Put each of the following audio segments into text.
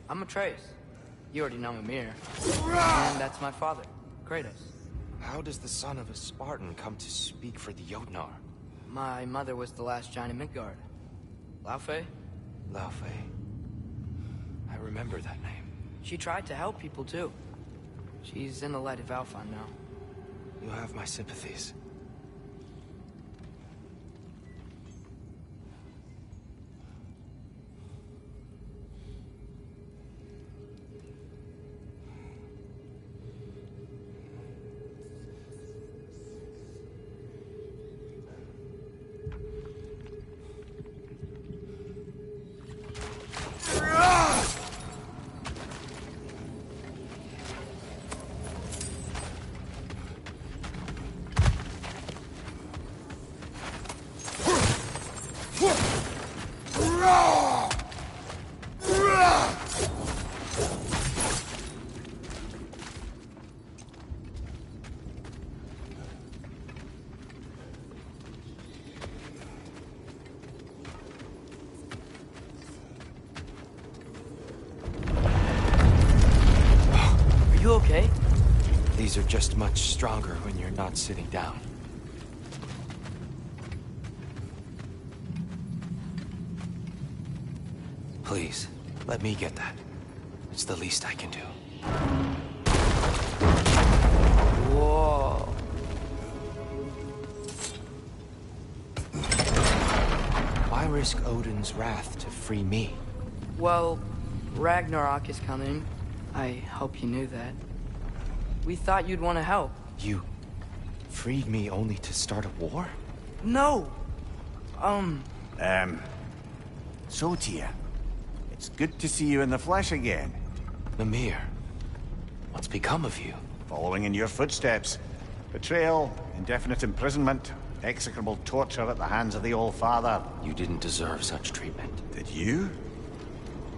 I'm Atreus. You already know Mimir. And that's my father, Kratos. How does the son of a Spartan come to speak for the Jotnar? My mother was the last giant in Midgard. Laufey? Laufey. I remember that name. She tried to help people too. She's in the light of Alphon now. You have my sympathies. You okay? These are just much stronger when you're not sitting down. Please, let me get that. It's the least I can do. Whoa. Why risk Odin's wrath to free me? Well, Ragnarok is coming. I hope you knew that. We thought you'd want to help. You freed me only to start a war? No! So, Tyr, it's good to see you in the flesh again. Mimir, what's become of you? Following in your footsteps. Betrayal, indefinite imprisonment, execrable torture at the hands of the All-Father. You didn't deserve such treatment. Did you?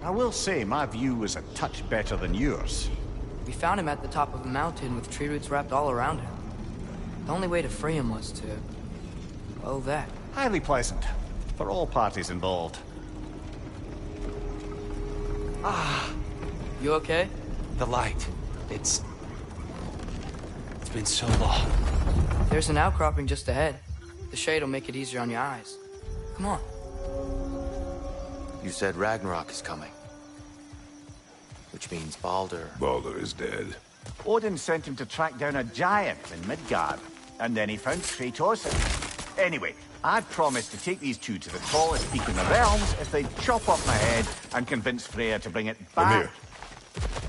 I will say, my view was a touch better than yours. We found him at the top of a mountain with tree roots wrapped all around him. The only way to free him was to... well, that. Highly pleasant, for all parties involved. You okay? The light. It's been so long. There's an outcropping just ahead. The shade will make it easier on your eyes. Come on. You said Ragnarok is coming. Which means Baldur... Baldur is dead. Odin sent him to track down a giant in Midgard, and then he found Kratos. Anyway, I'd promised to take these two to the tallest peak in the realms if they'd chop off my head and convince Freya to bring it back. Mimir,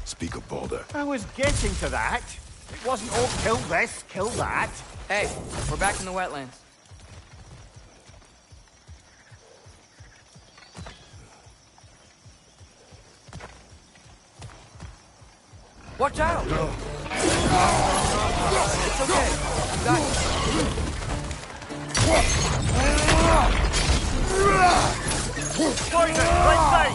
speak of Baldur. I was getting to that. It wasn't all kill this, kill that. Hey, we're back in the wetlands. Watch out! It's okay. I got you. Poison, right side!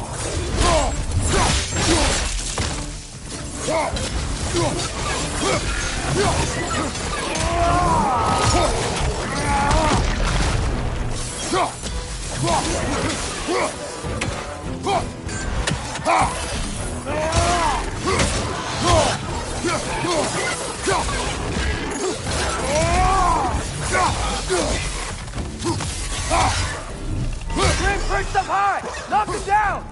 Bring stuff high! Knock him down!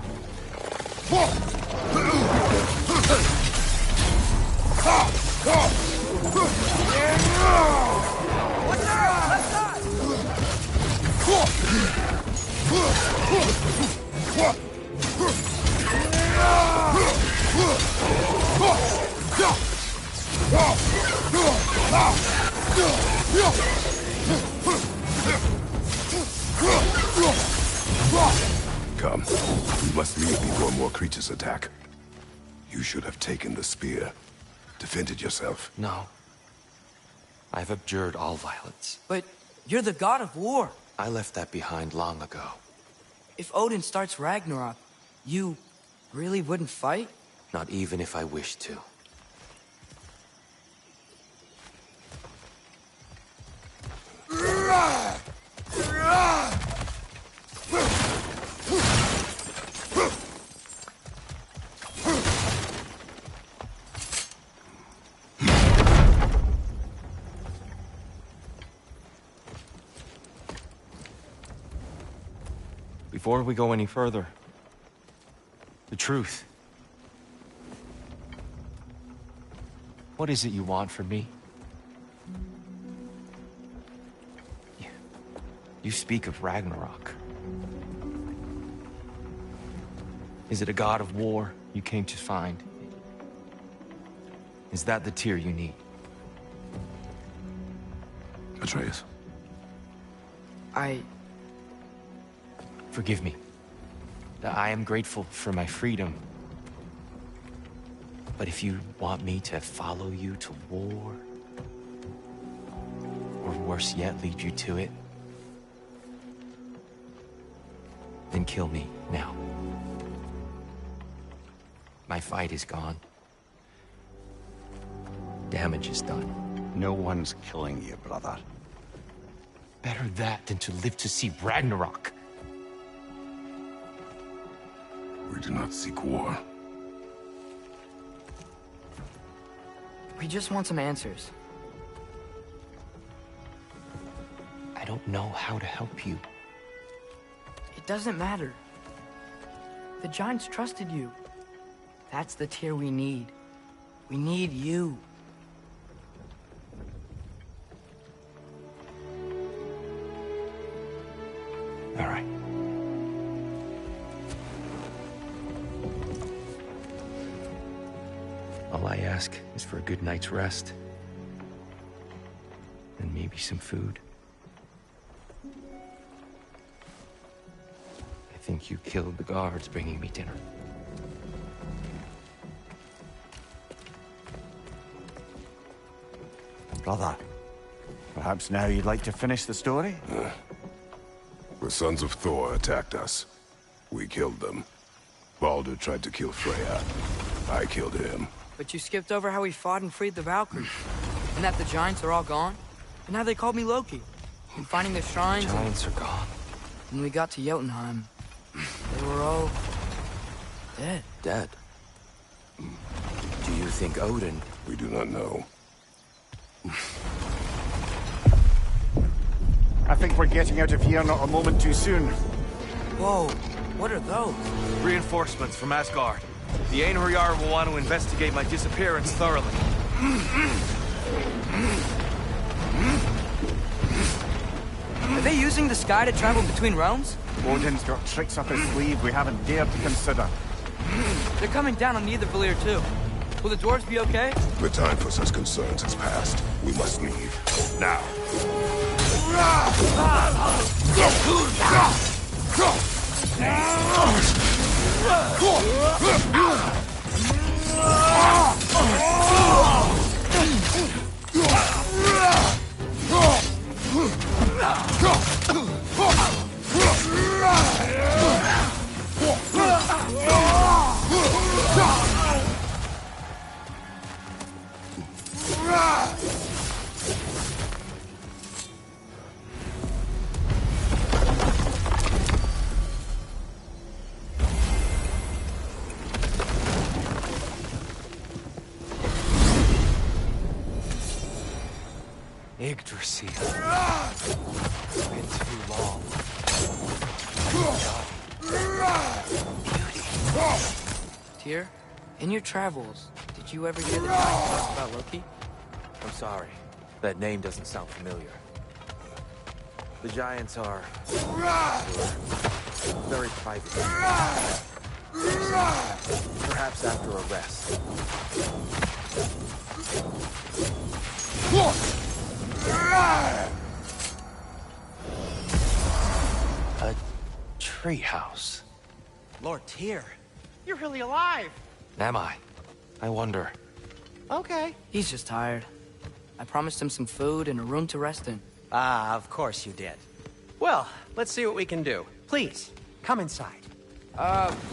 What's that? Left side! Come. We must leave before more creatures attack. You should have taken the spear. Defended yourself. No. I've abjured all violence. But you're the god of war. I left that behind long ago. If Odin starts Ragnarok, you really wouldn't fight? Not even if I wished to. Before we go any further, the truth. What is it you want from me? You speak of Ragnarok. Is it a god of war you came to find? Is that the tear you need? Atreus. Forgive me. I am grateful for my freedom. But if you want me to follow you to war, or worse yet, lead you to it, then kill me now. My fight is gone. Damage is done. No one's killing you, brother. Better that than to live to see Ragnarok. We do not seek war. We just want some answers. I don't know how to help you. It doesn't matter. The Giants trusted you. That's the tear we need. We need you. All right. All I ask is for a good night's rest. And maybe some food. I think you killed the guards bringing me dinner. Brother, perhaps now you'd like to finish the story? The sons of Thor attacked us. We killed them. Baldur tried to kill Freya. I killed him. But you skipped over how we fought and freed the Valkyries. And that the Giants are all gone. And how they called me Loki. And finding the shrines. Giants are gone. When we got to Jotunheim, they were all dead. Dead? Do you think Odin... We do not know. I think we're getting out of here not a moment too soon. Whoa, what are those? Reinforcements from Asgard. The Einherjar will want to investigate my disappearance thoroughly. Are they using the sky to travel between realms? Odin's got tricks up his sleeve we haven't dared to consider. They're coming down on the Nidavellir too. Will the dwarves be okay? The time for such concerns has passed. We must leave. Now. Yggdrasil. Been too long. Tyr, in your travels, did you ever hear the Giants talk about Loki? I'm sorry. That name doesn't sound familiar. The Giants are... very private. Perhaps after a rest. A treehouse. Lord Tyr, you're really alive! Am I? I wonder. Okay. He's just tired. I promised him some food and a room to rest in. Ah, of course you did. Well, let's see what we can do. Please, come inside.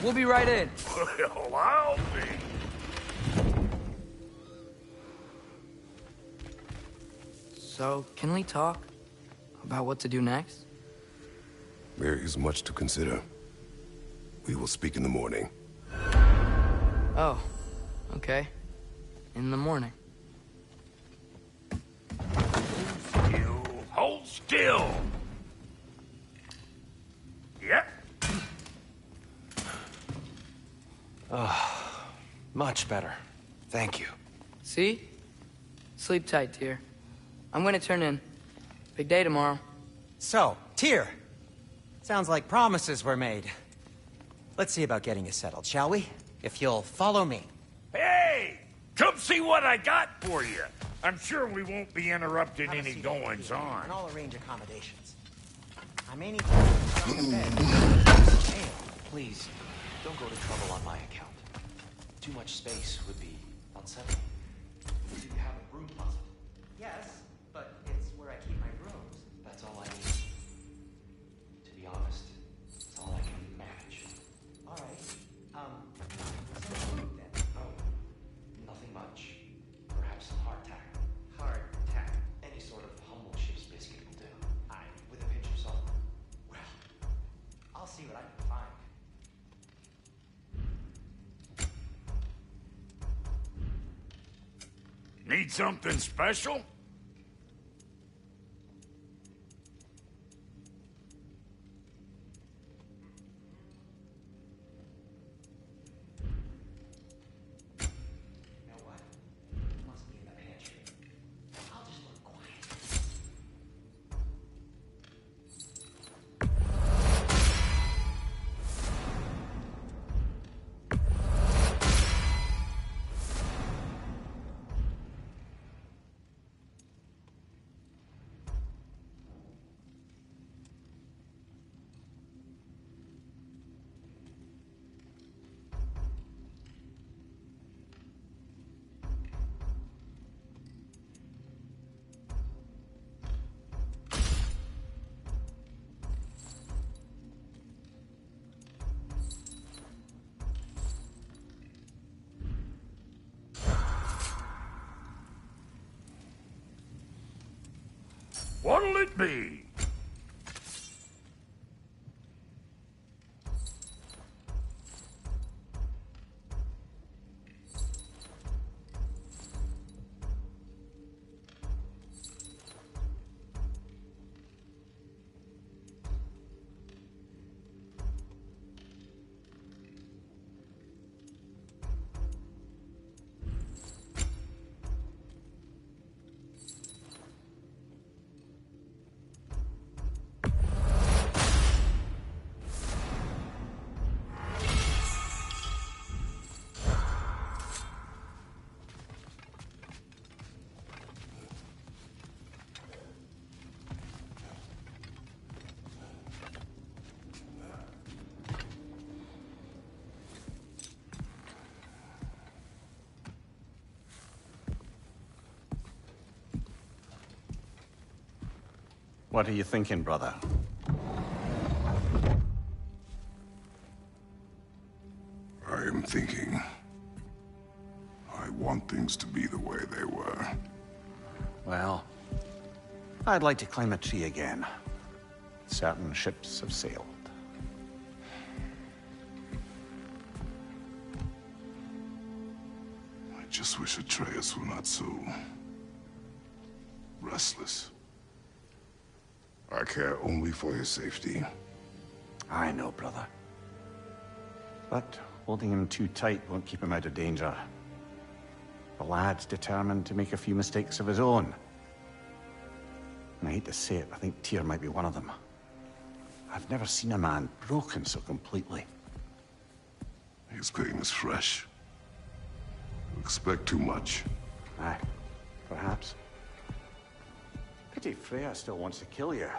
We'll be right in. Well, I'll be. So, can we talk about what to do next? There is much to consider. We will speak in the morning. Oh, okay. In the morning. Hold still. Yep. Much better. Thank you. See? Sleep tight, dear. I'm gonna turn in. Big day tomorrow. So, Tyr. Sounds like promises were made. Let's see about getting you settled, shall we? If you'll follow me. Hey! Come see what I got for you. I'm sure we won't be interrupting any goings-on. And I'll arrange accommodations. I may need to in bed. Please, don't go to trouble on my account. Too much space would be unsettling. Do you have a broom closet? Yes, but it's where I keep my brooms. That's all I need. To be honest, it's all I can manage. All right. Some food then. Oh, nothing much. Perhaps some hardtack. Hardtack. Any sort of humble ship's biscuit will do. Aye. With a pinch of salt. Well, I'll see what I can find. Need something special? You know what? It must be in the pantry. I'll just look quiet. What'll it be? What are you thinking, brother? I am thinking. I want things to be the way they were. Well, I'd like to climb a tree again. Certain ships have sailed. I just wish Atreus were not so restless. I care only for his safety. I know, brother. But holding him too tight won't keep him out of danger. The lad's determined to make a few mistakes of his own. And I hate to say it, I think Tyr might be one of them. I've never seen a man broken so completely. His pain is fresh. You expect too much. Aye, perhaps. Pity Freya still wants to kill you.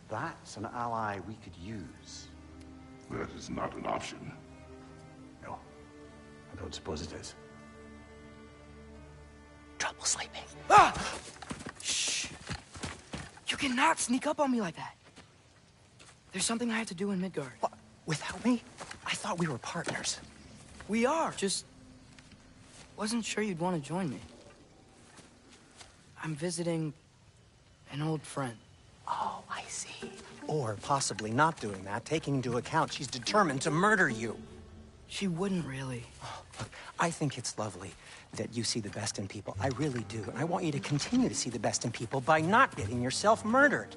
That's an ally we could use. That is not an option. No, I don't suppose it is. Trouble sleeping. Ah! Shh! You cannot sneak up on me like that. There's something I have to do in Midgard. What? Without me? I thought we were partners. We are. Just wasn't sure you'd want to join me. I'm visiting an old friend. Oh, I see. Or possibly not doing that, taking into account she's determined to murder you. She wouldn't really. Look, I think it's lovely that you see the best in people. I really do. And I want you to continue to see the best in people by not getting yourself murdered.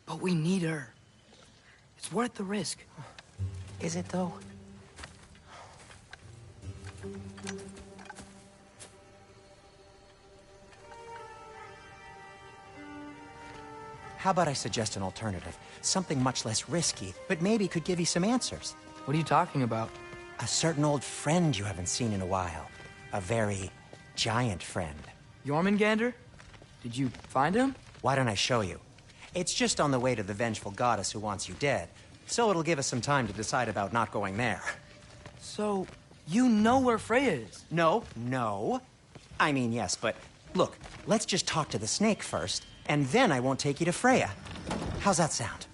But we need her. It's worth the risk. Is it, though? How about I suggest an alternative? Something much less risky, but maybe could give you some answers. What are you talking about? A certain old friend you haven't seen in a while. A very giant friend. Jormungandr? Did you find him? Why don't I show you? It's just on the way to the vengeful goddess who wants you dead, so it'll give us some time to decide about not going there. So, you know where Freya is? No. I mean, yes, but look, let's just talk to the snake first, and then I won't take you to Freya. How's that sound?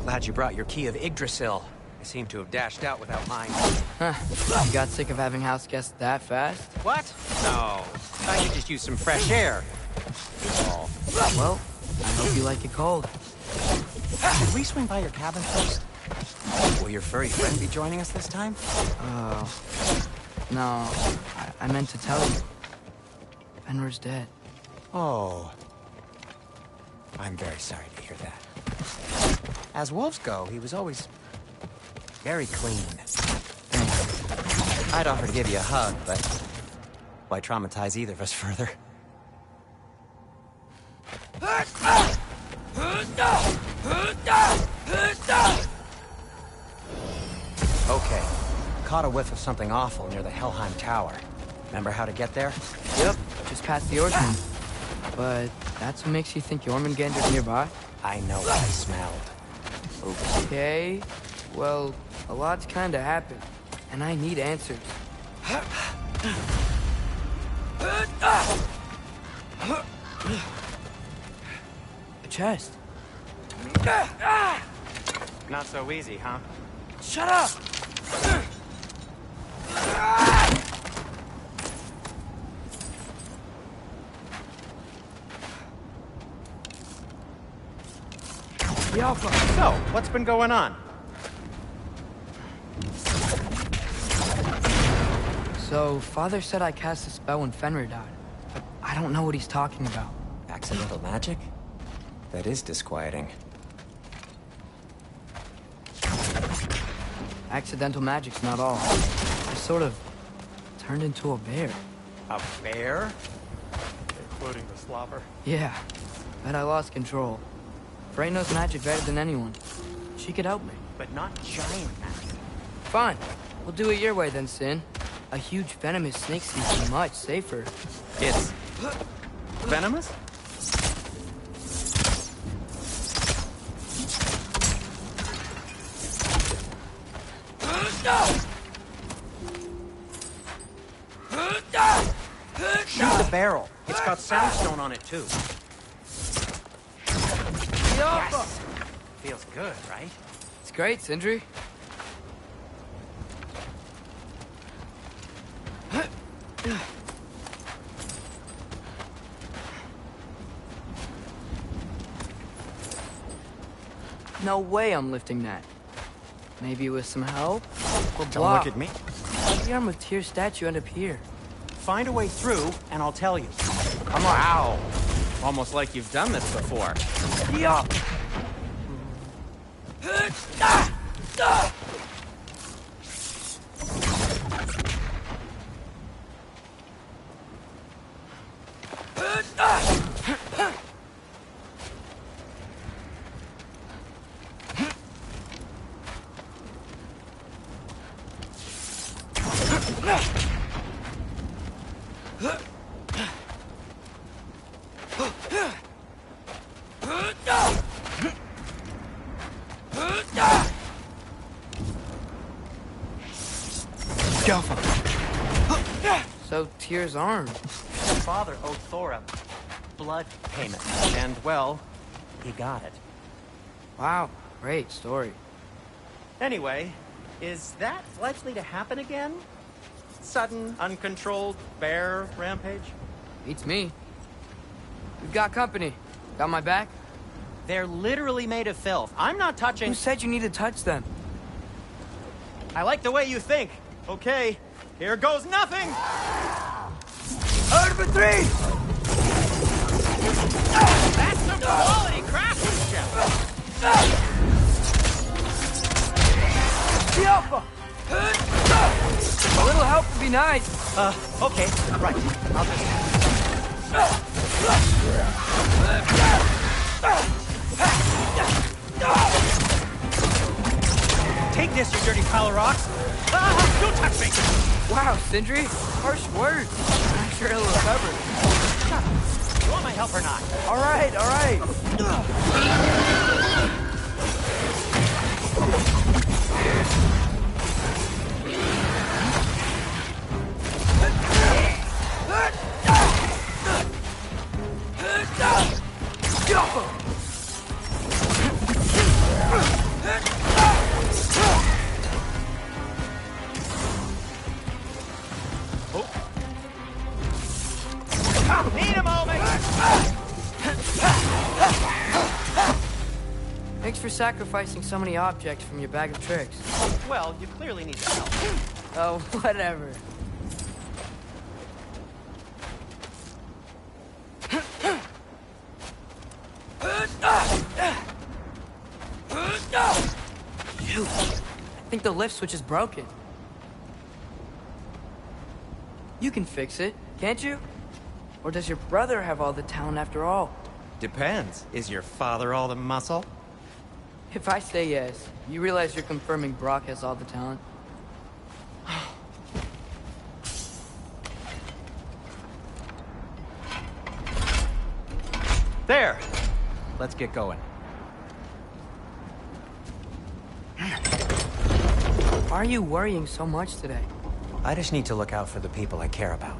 Glad you brought your key of Yggdrasil. I seem to have dashed out without mine. Huh. You got sick of having house guests that fast? What? No. I could just use some fresh air. Oh. Well, I hope you like it cold. Should we swing by your cabin first? Will your furry friend be joining us this time? No. I meant to tell you. Fenrir's dead. Oh. I'm very sorry to hear that. As wolves go, he was always very clean. Thanks. I'd offer to give you a hug, but why traumatize either of us further? Okay. Caught a whiff of something awful near the Helheim Tower. Remember how to get there? Yep, just past the ocean. But that's what makes you think Jormungandr's nearby? I know what I smelled. Okay. Well, a lot's kinda happened, and I need answers. A chest. Not so easy, huh? Shut up! The Alpha. So, what's been going on? So, Father said I cast a spell when Fenrir died, but I don't know what he's talking about. Accidental magic? That is disquieting. Accidental magic's not all. I sort of turned into a bear. A bear? Including the slobber? Yeah, but I lost control. Frey knows magic better than anyone. She could help me. But not giant magic. Fine. We'll do it your way then, Sin. A huge venomous snake seems much safer. It's venomous? Shoot the barrel. It's got soundstone on it, too. Yes! Feels good, right? It's great, Sindri. No way I'm lifting that. Maybe with some help? We'll Don't block. look at me. How'd the Arm of Tyr statue end up here? Find a way through, and I'll tell you. Come on. Ow. Almost like you've done this before. Yeah. So, Tyr's arm. Your father owed Thor a blood payment, and, well, he got it. Wow, great story. Anyway, is that likely to happen again? Sudden, uncontrolled bear rampage? Beats me. We've got company. Got my back? They're literally made of filth. I'm not touching... Who said you need to touch them? I like the way you think. Okay, here goes nothing! Number 3! That's some quality craftsmanship! The Alpha! A little help would be nice. Okay, right. I'll just... Take this, you dirty pile of rocks! Don't touch me! Wow, Sindri, harsh words. I'm sure he'll recover. You want my help or not? All right, all right. Need a moment! Thanks for sacrificing so many objects from your bag of tricks. Well, you clearly need the help. Oh, whatever. Shoot. I think the lift switch is broken. You can fix it, can't you? Or does your brother have all the talent after all? Depends. Is your father all the muscle? If I say yes, you realize you're confirming Brock has all the talent? There! Let's get going. Why are you worrying so much today? I just need to look out for the people I care about.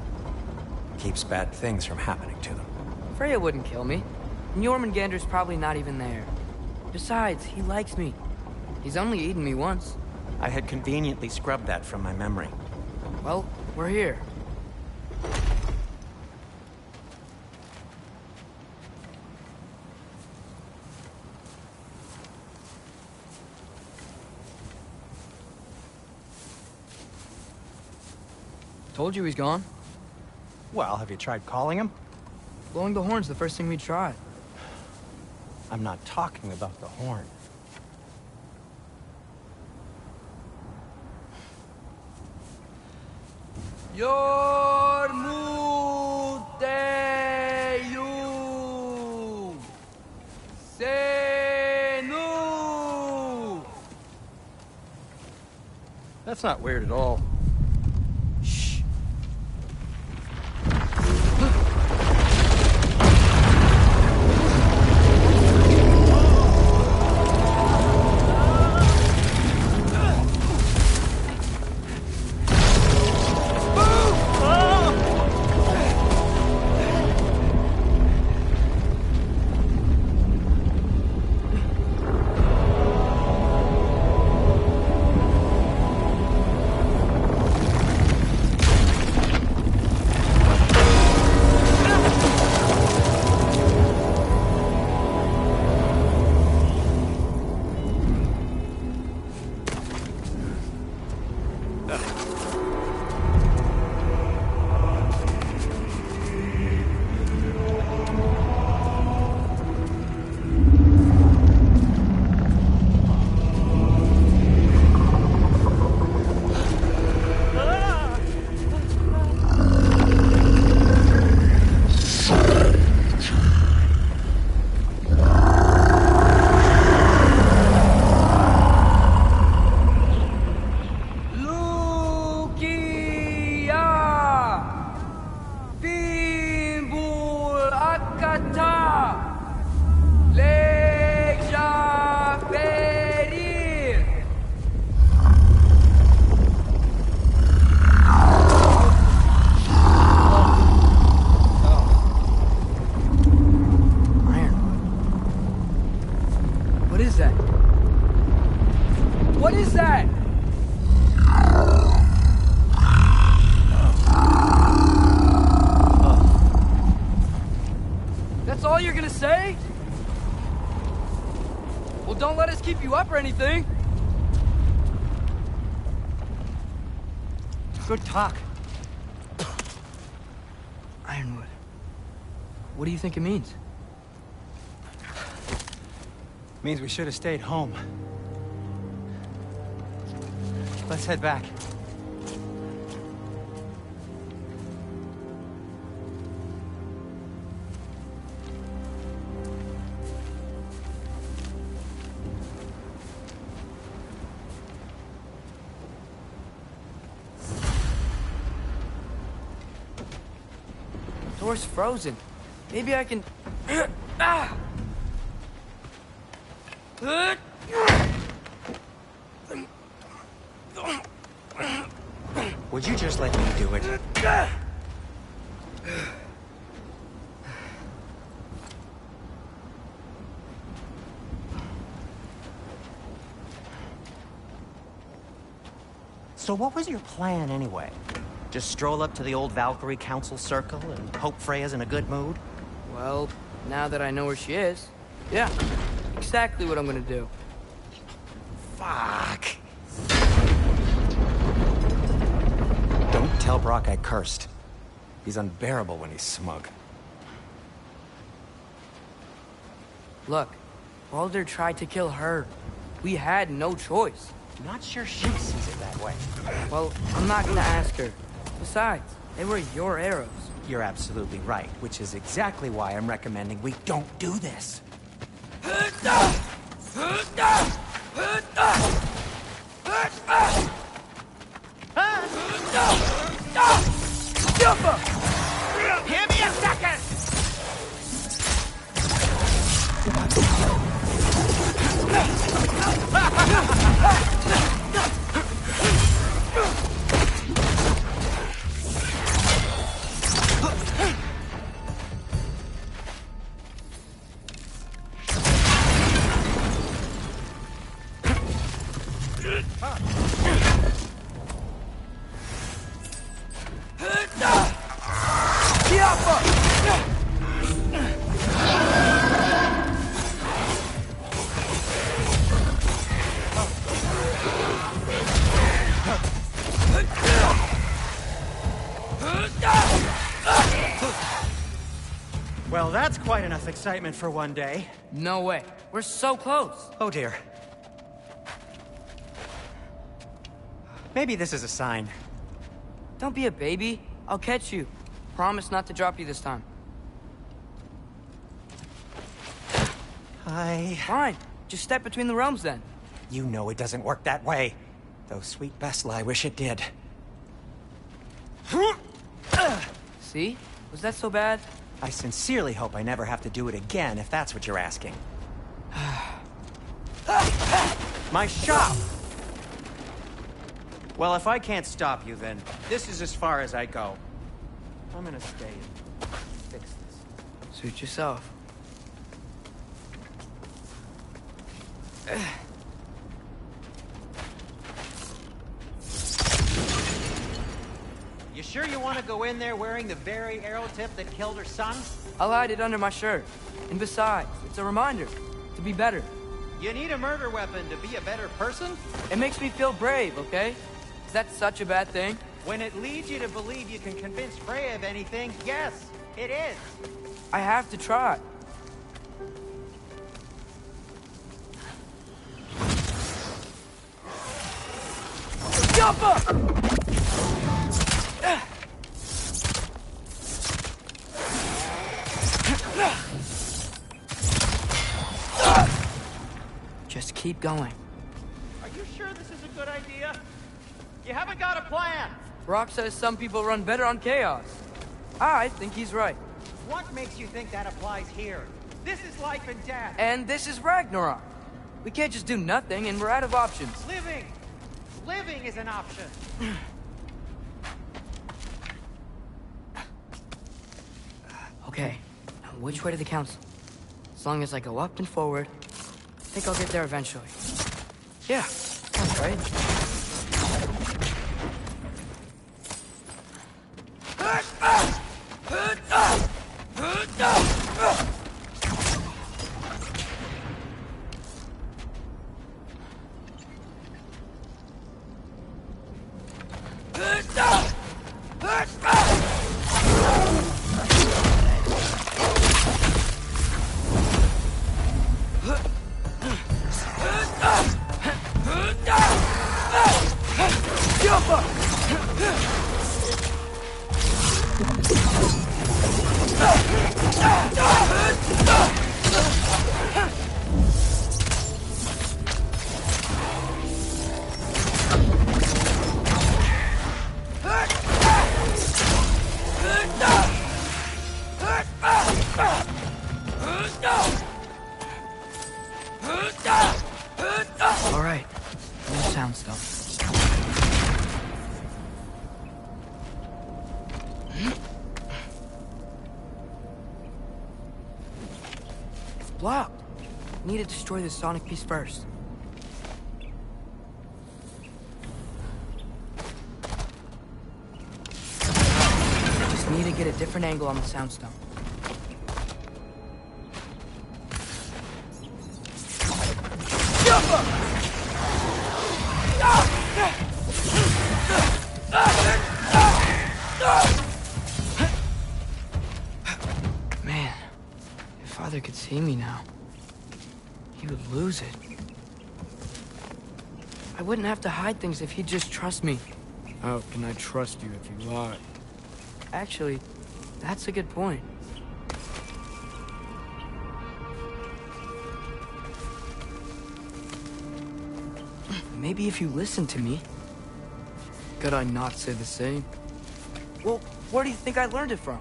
Keeps bad things from happening to them. Freya wouldn't kill me. And Jormungandr's probably not even there. Besides, he likes me. He's only eaten me once. I had conveniently scrubbed that from my memory. Well, we're here. Told you he's gone. Well, have you tried calling him? Blowing the horn's the first thing we tried. I'm not talking about the horn. Yormuteyu Senu. That's not weird at all. Shh. What is that? That's all you're gonna say? don't let us keep you up or anything. Good talk. Ironwood. What do you think it means? Means we should have stayed home. Let's head back. Door's frozen. Maybe I can... Ah! Would you just let me do it? So what was your plan anyway? Just stroll up to the old Valkyrie Council circle and hope Freya's in a good mood? Well, now that I know where she is, yeah, exactly what I'm gonna do. Fuck. Don't tell Brock I cursed. He's unbearable when he's smug. Look, Baldur tried to kill her. We had no choice. Not sure she sees it that way. Well, I'm not gonna ask her. Besides, they were your arrows. You're absolutely right, which is exactly why I'm recommending we don't do this. Give me a second! Well, that's quite enough excitement for one day. No way. We're so close. Oh dear. Maybe this is a sign. Don't be a baby. I'll catch you. Promise not to drop you this time. Fine. Just step between the realms then. You know it doesn't work that way. Though sweet Bessel, I wish it did. See? Was that so bad? I sincerely hope I never have to do it again, if that's what you're asking. My shop! Well, if I can't stop you, then this is as far as I go. I'm gonna stay and fix this. Suit yourself. You sure you want to go in there wearing the very arrow tip that killed her son? I'll hide it under my shirt. And besides, it's a reminder to be better. You need a murder weapon to be a better person? It makes me feel brave, okay? Is that such a bad thing? When it leads you to believe you can convince Freya of anything, yes, it is. I have to try. Jump up! Just keep going. Are you sure this is a good idea? You haven't got a plan. Brock says some people run better on chaos. I think he's right. What makes you think that applies here? This is life and death. And this is Ragnarok. We can't just do nothing, and we're out of options. Living! Living is an option. Okay, now which way to the council? As long as I go up and forward, I think I'll get there eventually. Yeah, that's right. soundstone. It's blocked. Need to destroy the sonic piece first. Just need to get a different angle on the soundstone. Man, if Father could see me now, he would lose it. I wouldn't have to hide things if he'd just trust me. How can I trust you if you lie? Actually, that's a good point. Maybe if you listen to me. Could I not say the same? Well, where do you think I learned it from?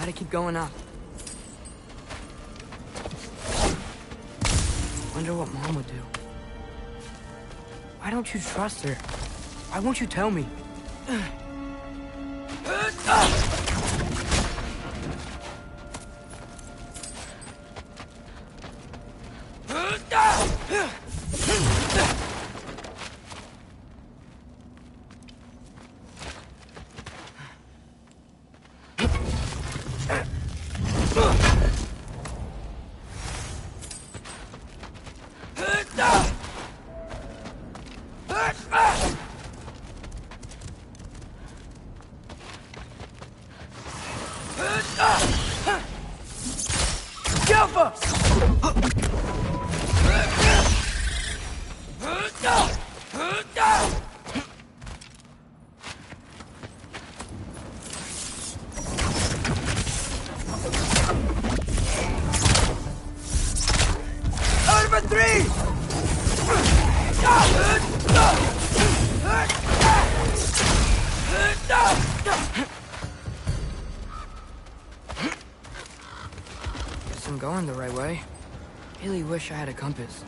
Gotta keep going up. Wonder what Mom would do. Why don't you trust her? Why won't you tell me? Guess I'm going the right way. Really wish I had a compass.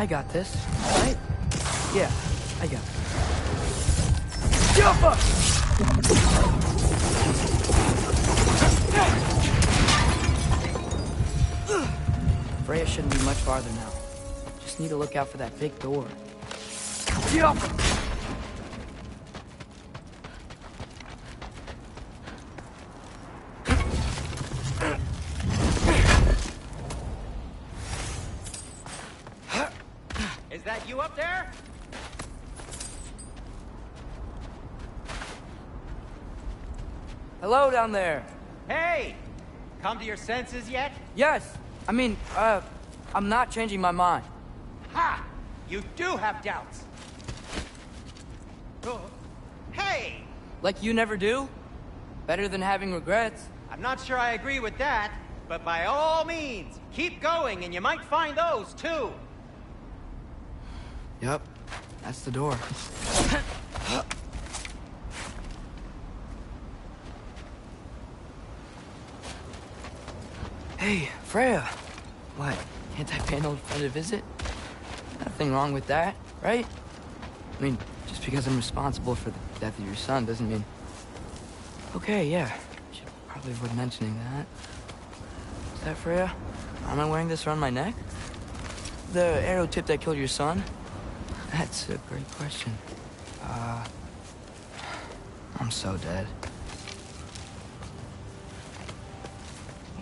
I got this, right? Yeah, I got it. Jump! Freya shouldn't be much farther now. Just need to look out for that big door. Jump! Is that you up there? Hello down there. Hey! Come to your senses yet? Yes, I mean, I'm not changing my mind. Ha! You do have doubts. Hey! Like you never do? Better than having regrets. I'm not sure I agree with that, but by all means, keep going and you might find those too. Yep, that's the door. Hey, Freya. What, can't I pay an old friend a visit? Nothing wrong with that, right? I mean, just because I'm responsible for the death of your son doesn't mean... Okay, yeah. Should probably avoid mentioning that. Is that Freya? Am I wearing this around my neck? The arrow tip that killed your son? That's a great question. I'm so dead.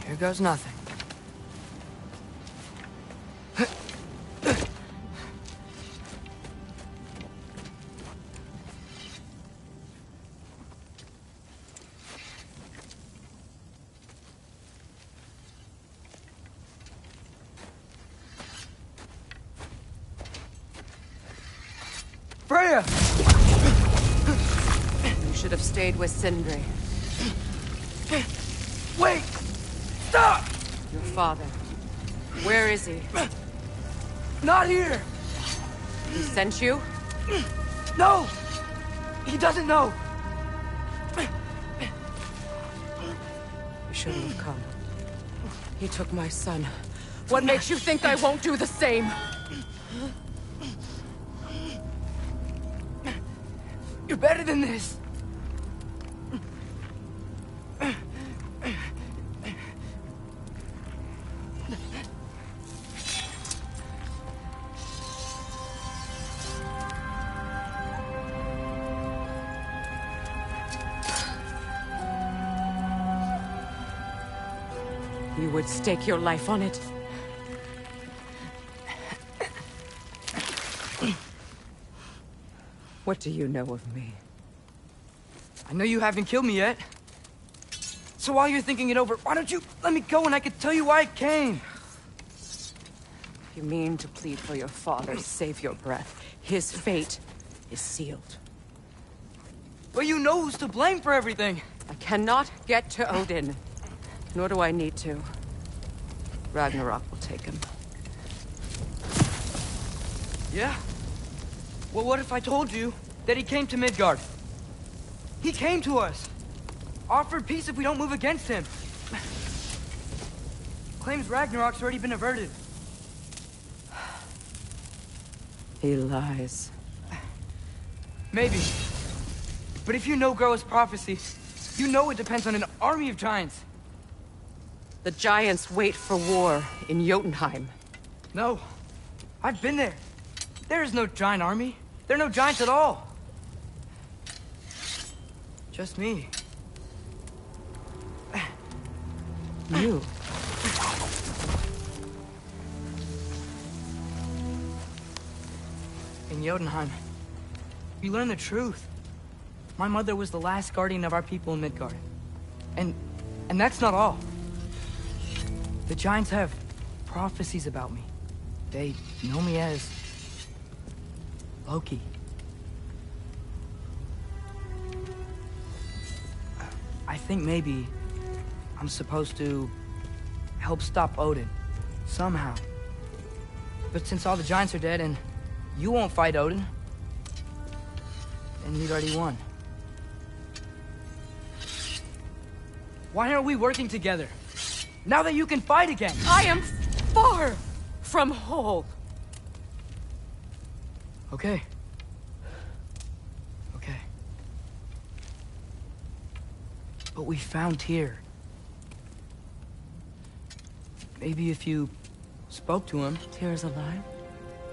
Here goes nothing. Freya! You should have stayed with Sindri. Wait! Stop! Your father. Where is he? Not here! He sent you? No! He doesn't know! You shouldn't have come. He took my son. What makes you think I won't do the same? You're better than this! You would stake your life on it. What do you know of me? I know you haven't killed me yet. So while you're thinking it over, why don't you let me go and I can tell you why I came? You mean to plead for your father, save your breath. His fate is sealed. But you know who's to blame for everything. I cannot get to Odin. Nor do I need to. Ragnarok will take him. Yeah? Well, what if I told you that he came to Midgard? He came to us. Offered peace if we don't move against him. Claims Ragnarok's already been averted. He lies. Maybe. But if you know Groa's prophecy, you know it depends on an army of giants. The giants wait for war in Jotunheim. No. I've been there. There is no giant army. There are no giants at all. Just me. You. In Jotunheim, you learn the truth. My mother was the last guardian of our people in Midgard. And that's not all. The giants have prophecies about me. They know me as Loki. I think maybe I'm supposed to help stop Odin, somehow. But since all the giants are dead and you won't fight Odin, then he'd already won. Why aren't we working together? Now that you can fight again! I am far from whole. Okay. Okay. But we found Tyr. Maybe if you spoke to him... Tyr's alive?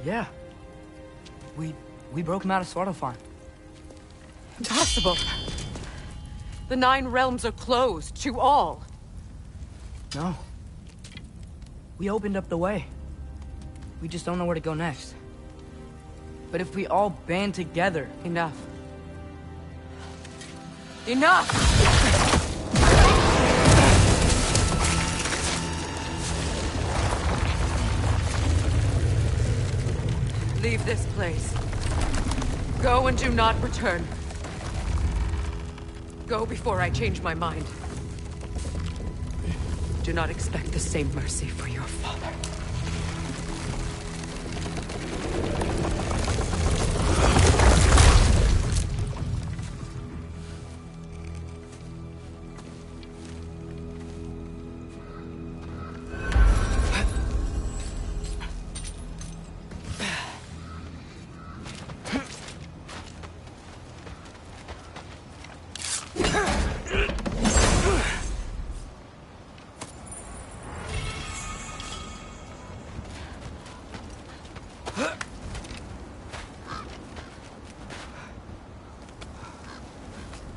Yeah. We broke him out of Svartalfheim. Impossible. The 9 realms are closed to all. No. We opened up the way. We just don't know where to go next. But if we all band together... Enough. Enough! Leave this place. Go and do not return. Go before I change my mind. Do not expect the same mercy for your father.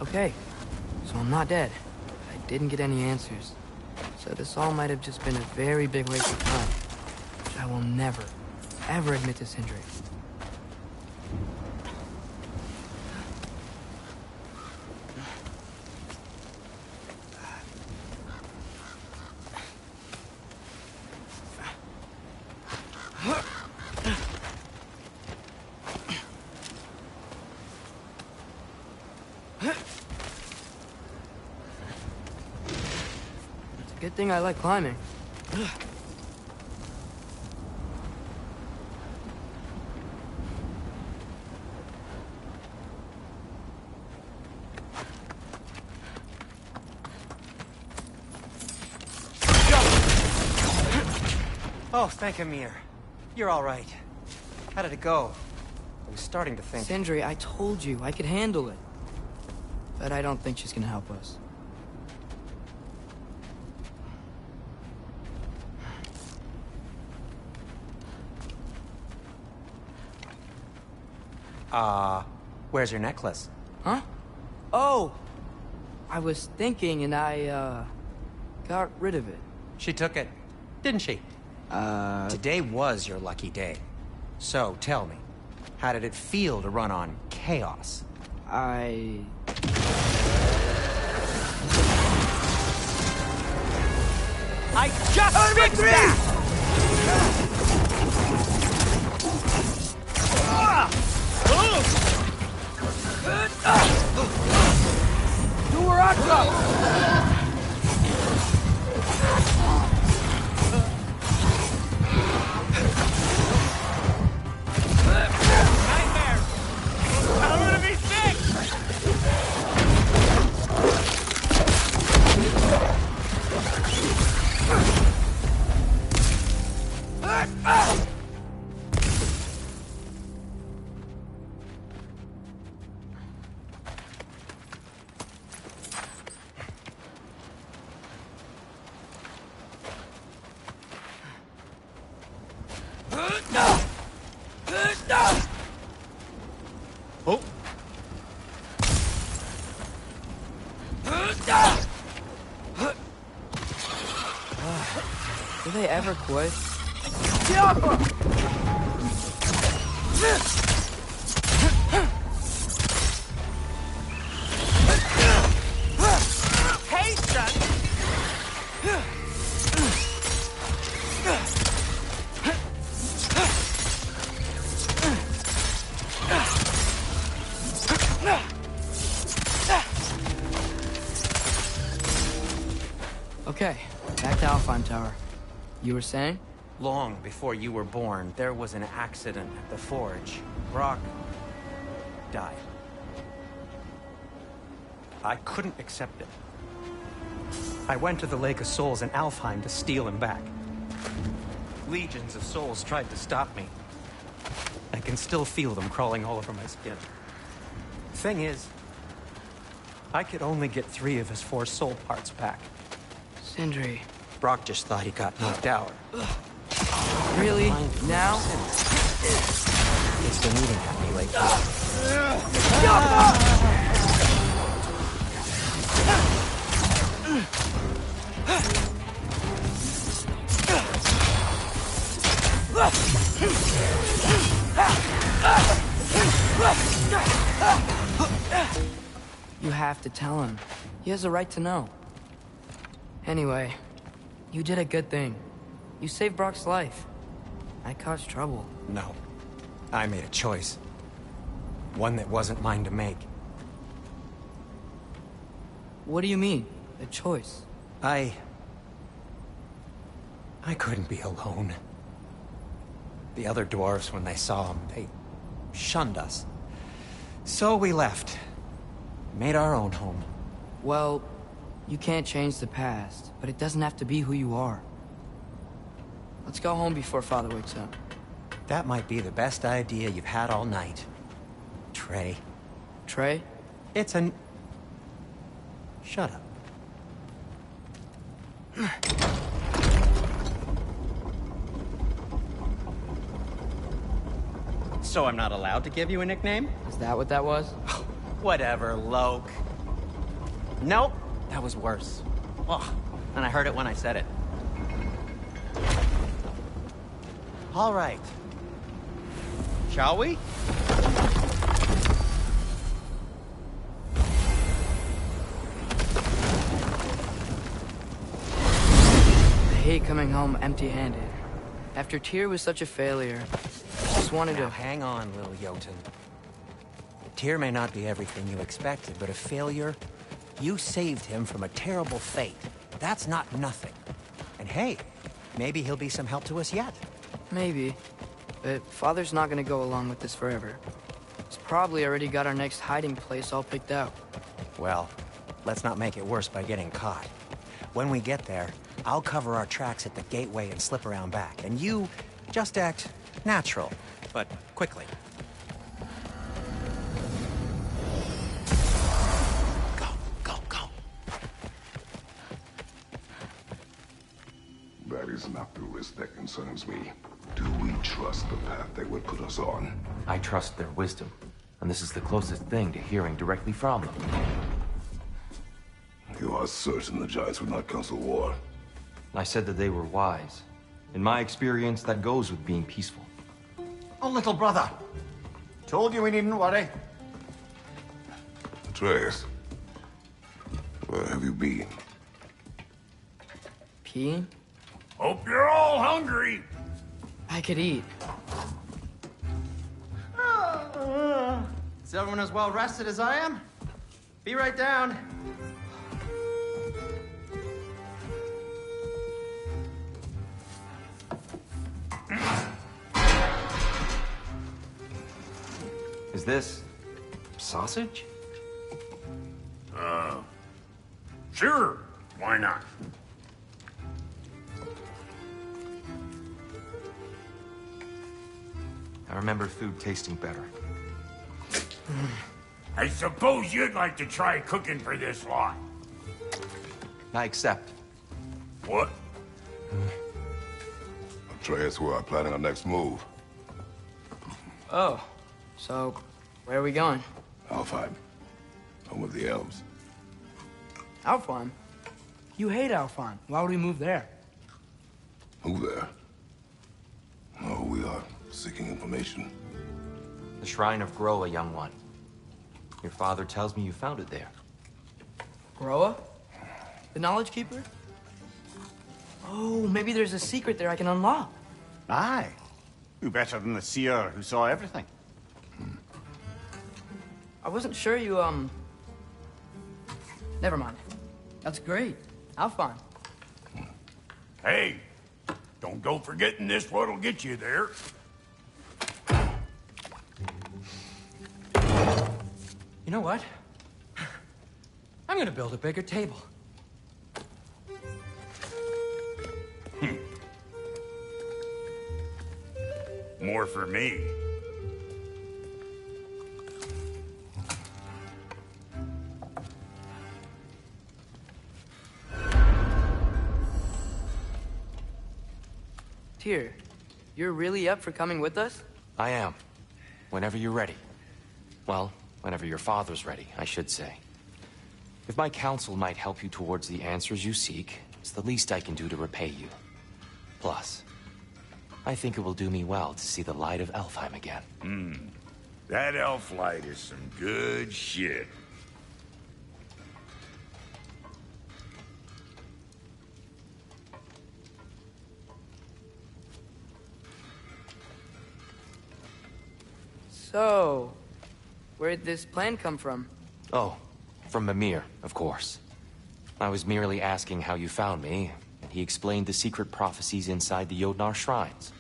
Okay, so I'm not dead. I didn't get any answers. So this all might have just been a very big waste of time. Which I will never, ever admit to Sindri. Good thing I like climbing. Oh, thank Amir. You're all right. How did it go? I was starting to think... Sindri, I told you I could handle it. But I don't think she's gonna help us. Where's your necklace? Huh? Oh! I was thinking and I, got rid of it. She took it, didn't she? Today was your lucky day. So, tell me, how did it feel to run on chaos? I just fixed that! Do where I go! Oh! Do they ever quit? Hey, son! Okay, back to Alfheim Tower. You were saying? Long before you were born, there was an accident at the forge. Brock died. I couldn't accept it. I went to the Lake of Souls in Alfheim to steal him back. Legions of souls tried to stop me. I can still feel them crawling all over my skin. Thing is, I could only get 3 of his 4 soul parts back. Sindri. Brock just thought he got knocked out. Really? Now? It's been eating at me lately. You have to tell him. He has a right to know. Anyway, you did a good thing. You saved Brock's life. I caused trouble. No. I made a choice. One that wasn't mine to make. What do you mean? A choice? I couldn't be alone. The other dwarves, when they saw him, they shunned us. So we left. Made our own home. Well, you can't change the past, but it doesn't have to be who you are. Let's go home before Father wakes up. That might be the best idea you've had all night. Trey. Trey? It's an... Shut up. So I'm not allowed to give you a nickname? Is that what that was? Whatever, Loke. Nope, that was worse. Ugh, and I heard it when I said it. All right. Shall we? I hate coming home empty-handed. After Tyr was such a failure, I just wanted Now, to... hang on, little Jotun. Tyr may not be everything you expected, but a failure, you saved him from a terrible fate. That's not nothing. And hey, maybe he'll be some help to us yet. Maybe. But Father's not gonna go along with this forever. He's probably already got our next hiding place all picked out. Well, let's not make it worse by getting caught. When we get there, I'll cover our tracks at the gateway and slip around back. And you just act natural, but quickly. Go, go, go. That is not the risk that concerns me. Do we trust the path they would put us on? I trust their wisdom, and this is the closest thing to hearing directly from them. You are certain the Giants would not counsel war? I said that they were wise. In my experience, that goes with being peaceful. Oh, little brother. Told you we needn't worry. Atreus, where have you been? Peeing? Hope you're all hungry. I could eat. Is everyone as well rested as I am? Be right down. Is this sausage? Sure, why not? I remember food tasting better. I suppose you'd like to try cooking for this lot. I accept. What? Atreus, we are planning our next move. Oh, so where are we going? Alfheim. Home of the elves. Alfheim? You hate Alfheim. Why would we move there? Move there? No, we are seeking information. The Shrine of Groa, young one. Your father tells me you found it there. Groa? The Knowledge Keeper? Oh, maybe there's a secret there I can unlock. Aye. Who better than the seer who saw everything? I wasn't sure you, Never mind. That's great. Alfheim. Hey, don't go forgetting this what'll get you there. You know what? I'm gonna build a bigger table. More for me. Tyr, you're really up for coming with us? I am. Whenever you're ready. Well, whenever your father's ready, I should say. If my counsel might help you towards the answers you seek, it's the least I can do to repay you. Plus, I think it will do me well to see the light of Elfheim again. That elf light is some good shit. So, where'd this plan come from? Oh, from Mimir, of course. I was merely asking how you found me. He explained the secret prophecies inside the Jotnar shrines.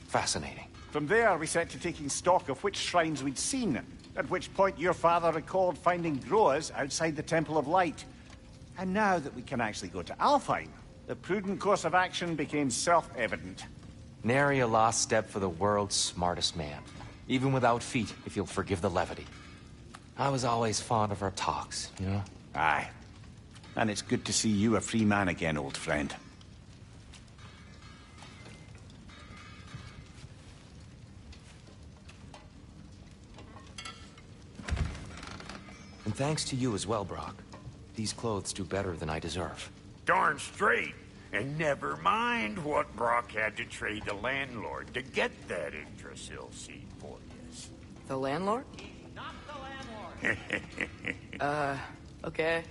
Fascinating. From there, we set to taking stock of which shrines we'd seen, at which point your father recalled finding growers outside the Temple of Light. And now that we can actually go to Alfheim, the prudent course of action became self-evident. Nary a lost step for the world's smartest man. Even without feet, if you'll forgive the levity. I was always fond of our talks, you know? Aye. And it's good to see you a free man again, old friend. And thanks to you as well, Brock. These clothes do better than I deserve. Darn straight. And never mind what Brock had to trade the landlord to get that Yggdrasil seed for us. The landlord? Not the landlord. Okay.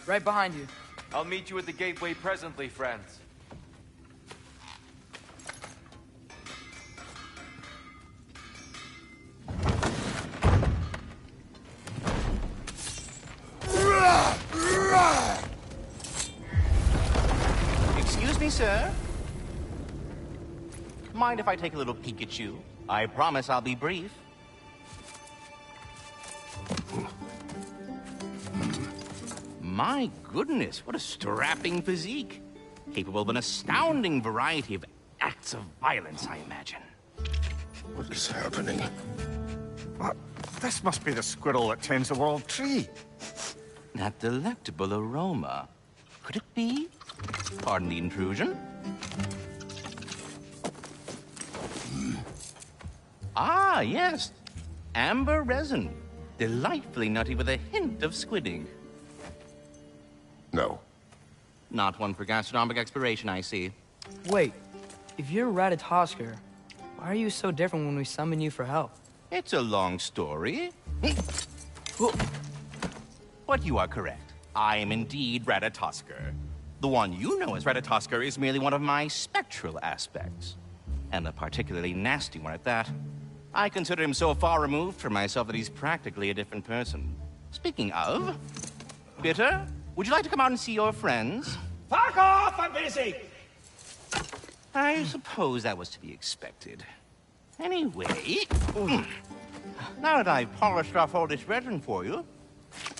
Right behind you. I'll meet you at the gateway presently, friends. Excuse me, sir? Mind if I take a little peek at you? I promise I'll be brief. My goodness, what a strapping physique. Capable of an astounding variety of acts of violence, I imagine. What is happening? What? This must be the squirrel that tends the world tree. That delectable aroma. Could it be? Pardon the intrusion. Ah, yes. Amber resin. Delightfully nutty with a hint of squidding. No. Not one for gastronomic exploration, I see. Wait, if you're Ratatoskr, why are you so different when we summon you for help? It's a long story. But you are correct. I am indeed Ratatoskr. The one you know as Ratatoskr is merely one of my spectral aspects. And a particularly nasty one at that. I consider him so far removed from myself that he's practically a different person. Speaking of... Bitter, would you like to come out and see your friends? Fuck off! I'm busy! I suppose that was to be expected. Anyway... Now that I've polished off all this resin for you,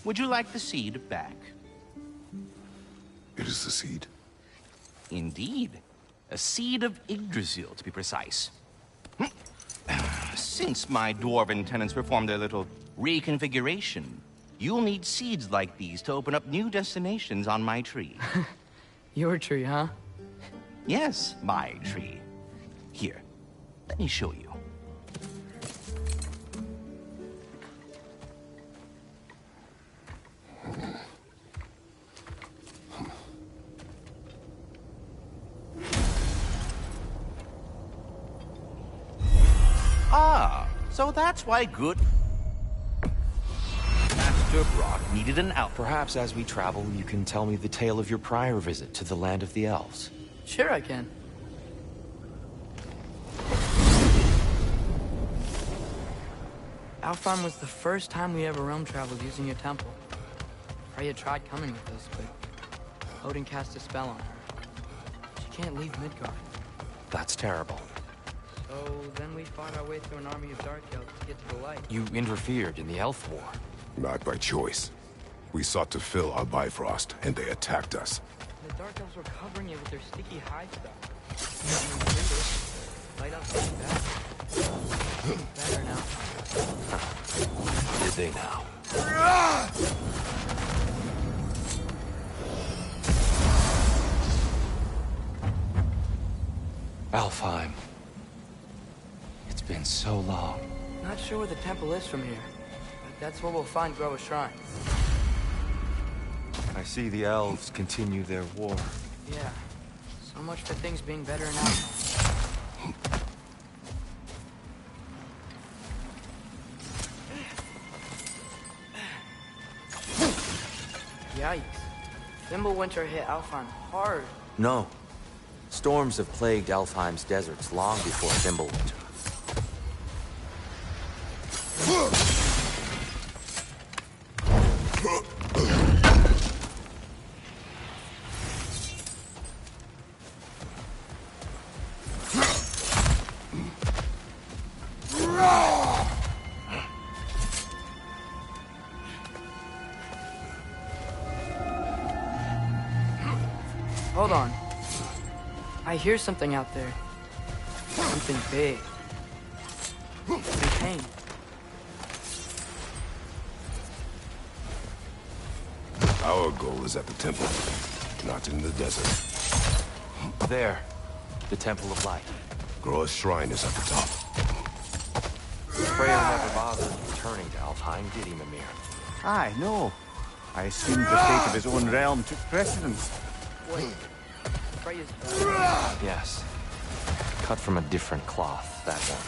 would you like the seed back? It is the seed. Indeed. A seed of Yggdrasil, to be precise. Since my dwarven tenants performed their little reconfiguration, you'll need seeds like these to open up new destinations on my tree. Your tree, huh? Yes, my tree. Here, let me show you. Ah, so that's why good Master Brock needed an out. Perhaps as we travel, you can tell me the tale of your prior visit to the land of the elves. Sure I can. Alfheim was the first time we ever realm traveled using your temple. Freya tried coming with us, but Odin cast a spell on her. She can't leave Midgard. That's terrible. So then we fought our way through an army of dark elves to get to the light. You interfered in the Elf War. Not by choice. We sought to fill our Bifrost, and they attacked us. The dark elves were covering it with their sticky hide stuff. Light up getting better now. Did they now? Alfheim. It's been so long. Not sure where the temple is from here, but that's where we'll find Groa's shrine. I see the elves continue their war. Yeah. So much for things being better in Alfheim. Yikes. Thimblewinter hit Alfheim hard. No. Storms have plagued Alfheim's deserts long before Thimblewinter. Hold on. I hear something out there. Something big. Pain. Our goal is at the temple, not in the desert. There. The Temple of Light. Groa's shrine is at the top. Freya never bothered returning to Alfheim, did he, Mimir? Aye, no. I assumed the fate of his own realm took precedence. Wait. Freya's Yes. Cut from a different cloth, that one.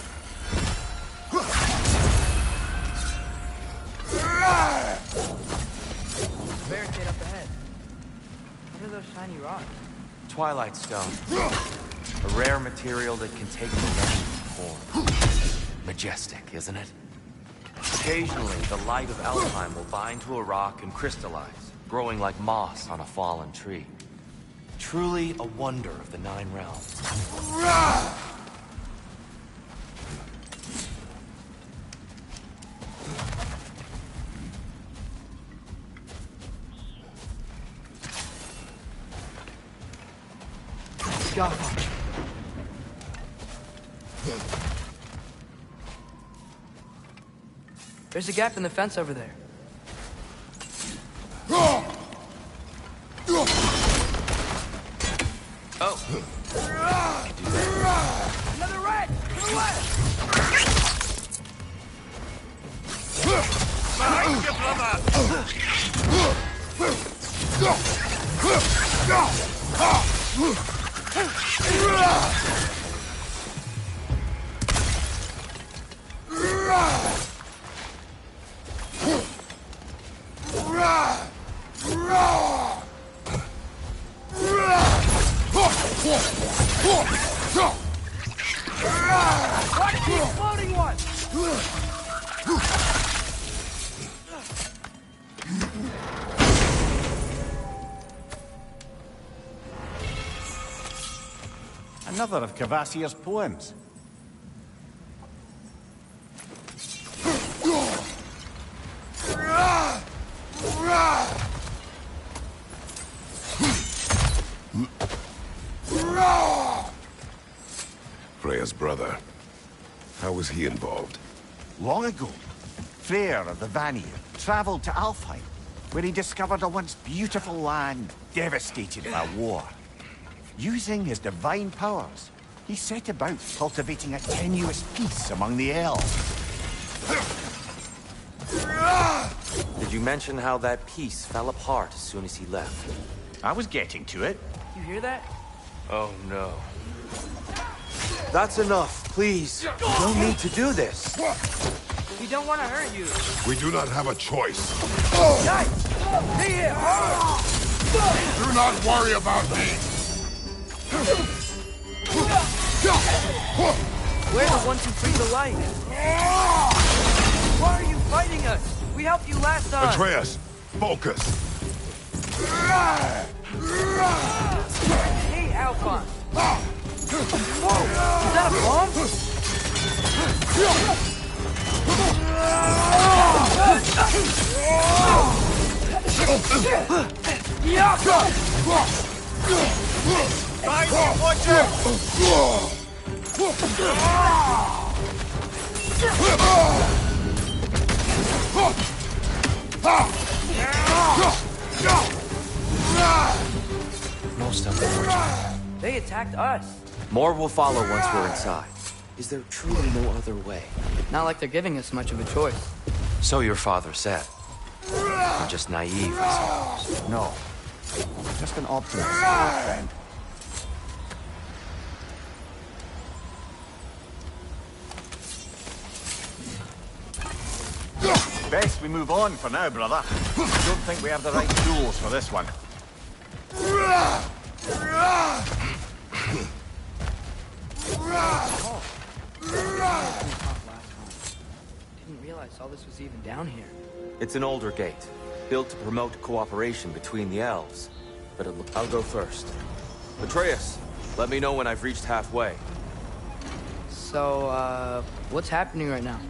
barricade up ahead. What are those shiny rocks? Twilight Stone. A rare material that can take dimensions form. Majestic, isn't it? Occasionally, the light of Alfheim will bind to a rock and crystallize, growing like moss on a fallen tree. Truly a wonder of the Nine Realms. God. There's a gap in the fence over there. Oh! Another rat! To the left! Behind you, brother! Watch the exploding one! Another of Kvasir's poems. Freya's brother. How was he involved? Long ago, Freyr of the Vanir traveled to Alfheim, where he discovered a once beautiful land devastated by war. Using his divine powers, he set about cultivating a tenuous peace among the elves. Did you mention how that piece fell apart as soon as he left? I was getting to it. You hear that? Oh no. That's enough, please. You don't need to do this. We don't want to hurt you. We do not have a choice. Guys! Stay here! Do not worry about me. We're the ones who bring the light. Why are you fighting us? We helped you last time. Atreus, focus. Hey, Alphonse. Whoa! Is that a bomb? Most unfortunate. They attacked us. More will follow once we're inside. Is there truly no other way? Not like they're giving us much of a choice. So your father said. I'm just naive, I suppose. No. Just an optimist, my friend. Best we move on for now, brother. Don't think we have the right tools for this one. Didn't realize all this was even down here. It's an older gate, built to promote cooperation between the elves. But I'll go first. Atreus, let me know when I've reached halfway. So, what's happening right now?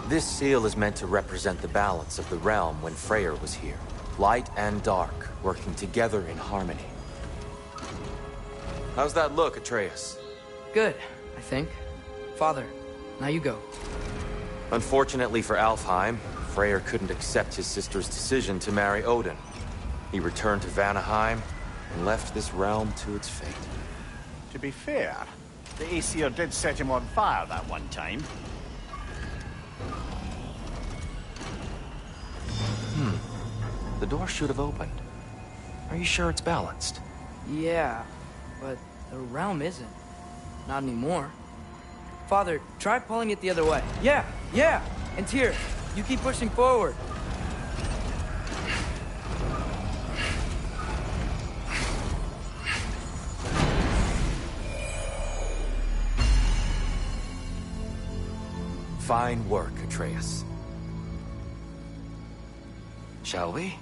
This seal is meant to represent the balance of the realm when Freyr was here. Light and dark, working together in harmony. How's that look, Atreus? Good, I think. Father, now you go. Unfortunately for Alfheim, Freyr couldn't accept his sister's decision to marry Odin. He returned to Vanaheim and left this realm to its fate. To be fair, the Aesir did set him on fire that one time. The door should have opened. Are you sure it's balanced? Yeah, but the realm isn't. Not anymore. Father, try pulling it the other way. Yeah! And Tyr, you keep pushing forward. Fine work, Atreus. Shall we?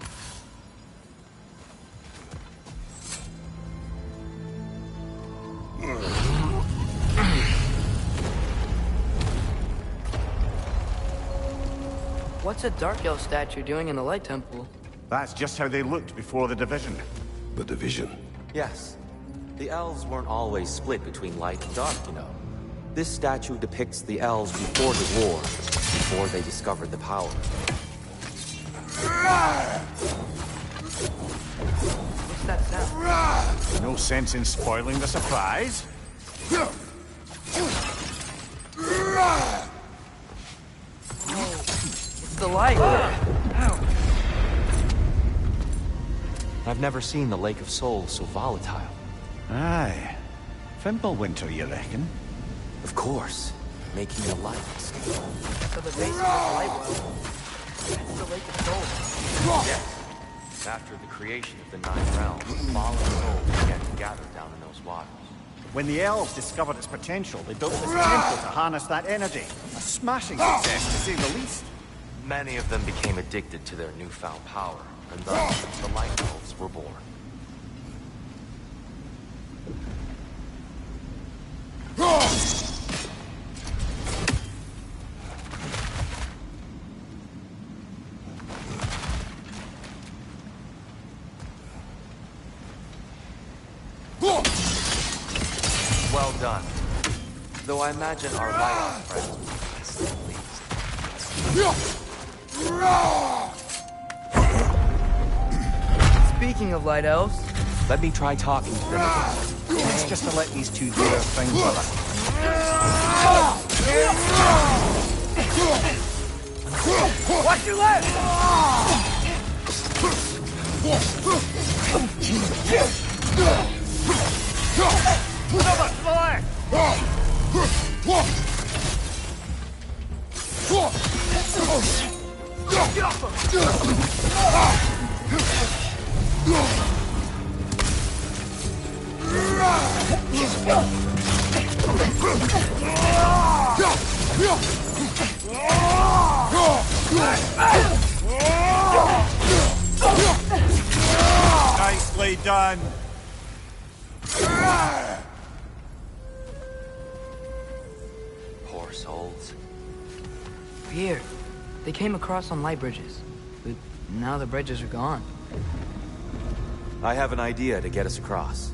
What's a Dark Elf statue doing in the Light Temple? That's just how they looked before the division. The division. Yes. The elves weren't always split between light and dark, you know. This statue depicts the elves before the war, before they discovered the power. What's that sound? No sense in spoiling the surprise. It's the light! Ow. I've never seen the Lake of Souls so volatile. Aye. Fimbulwinter, you reckon? Of course. Making the light escape. So the base of the light well. That's the Lake of Souls. Yes. After the creation of the Nine Realms, fallen souls began to gather down in those waters. When the elves discovered its potential, they built this temple to harness that energy. A smashing success, to say the least. Many of them became addicted to their newfound power, and thus the Light Elves were born. Well done. Though I imagine our Light Elf friends will be nicely pleased. Speaking of Light Elves... Let me try talking to them again. It's just to let these two do their thing, brother. Watch your left! Nicely done. Poor souls. Here, they came across on light bridges. But now the bridges are gone. I have an idea to get us across.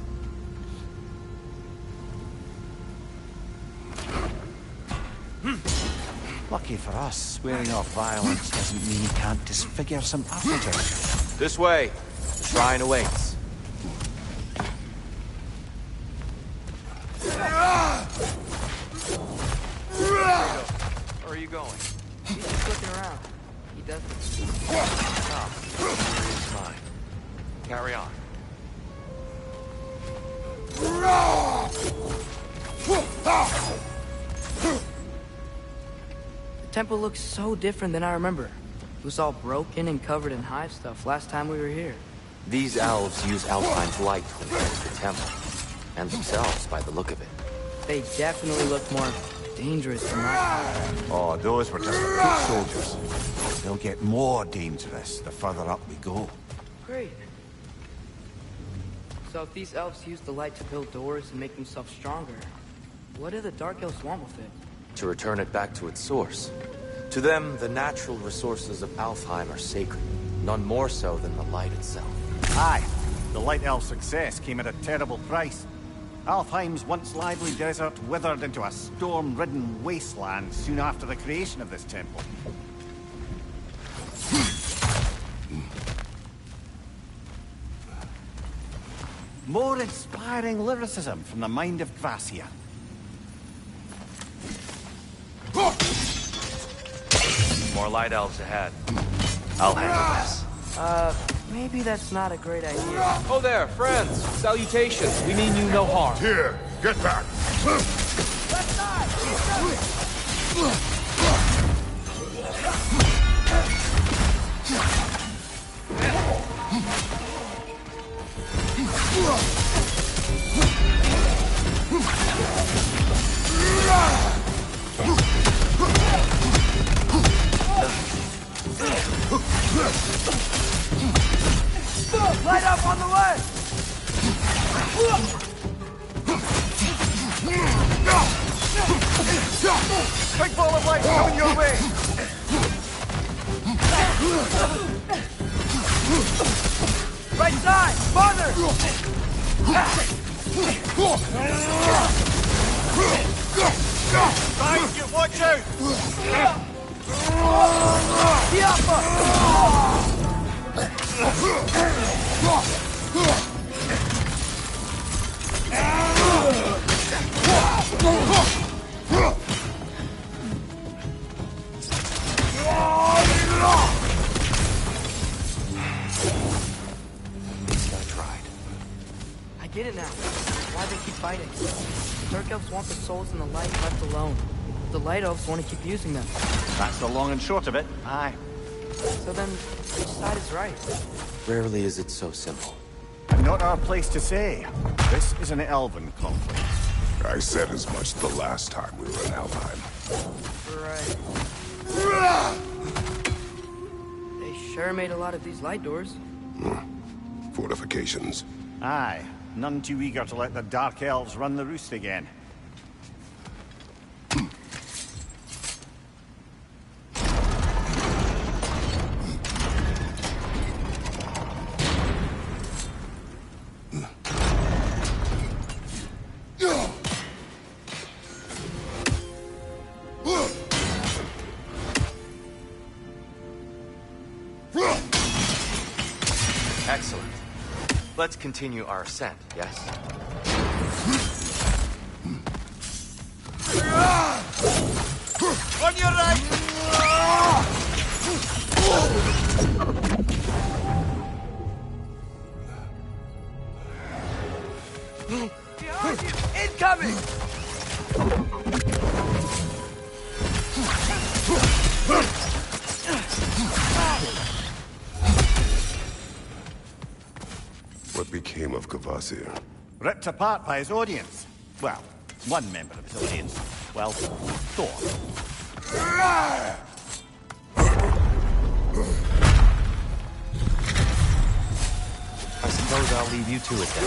Lucky for us, swearing off violence doesn't mean you can't disfigure some appetite. This way. The shrine awaits. Where are you going? He's just looking around. He doesn't. It's mine. Carry on. The temple looks so different than I remember. It was all broken and covered in hive stuff last time we were here. These elves use Alphine's light to enhance the temple. And themselves, by the look of it. They definitely look more dangerous than mine. Oh, those were just the foot soldiers. They'll get more dangerous the further up we go. Great. So if these elves use the light to build doors and make themselves stronger, what do the Dark Elves want with it? To return it back to its source. To them, the natural resources of Alfheim are sacred. None more so than the light itself. Aye, the Light Elf success came at a terrible price. Alfheim's once lively desert withered into a storm-ridden wasteland soon after the creation of this temple. More inspiring lyricism from the mind of Gracia. More light elves ahead. I'll handle this. Maybe that's not a great idea. Oh there, friends. Salutations. We mean you no harm. Here, get back! Light up on the left! Big ball of light coming your way! Right side! Farther! Guys, you watch out! The upper! I get it now. Why they keep fighting. The Dark Elves want the souls in the light left alone. The Light Elves want to keep using them. That's the long and short of it. Aye. So then, which side is right? Rarely is it so simple. Not our place to say. This is an elven conflict. I said as much the last time we were in Alfheim. Right. They sure made a lot of these light doors. Fortifications. Aye. None too eager to let the Dark Elves run the roost again. Excellent. Let's continue our ascent, yes? On your right! Incoming! What became of Kvasir? Ripped apart by his audience. Well, one member of his audience. Well, Thor. I suppose I'll leave you to it then.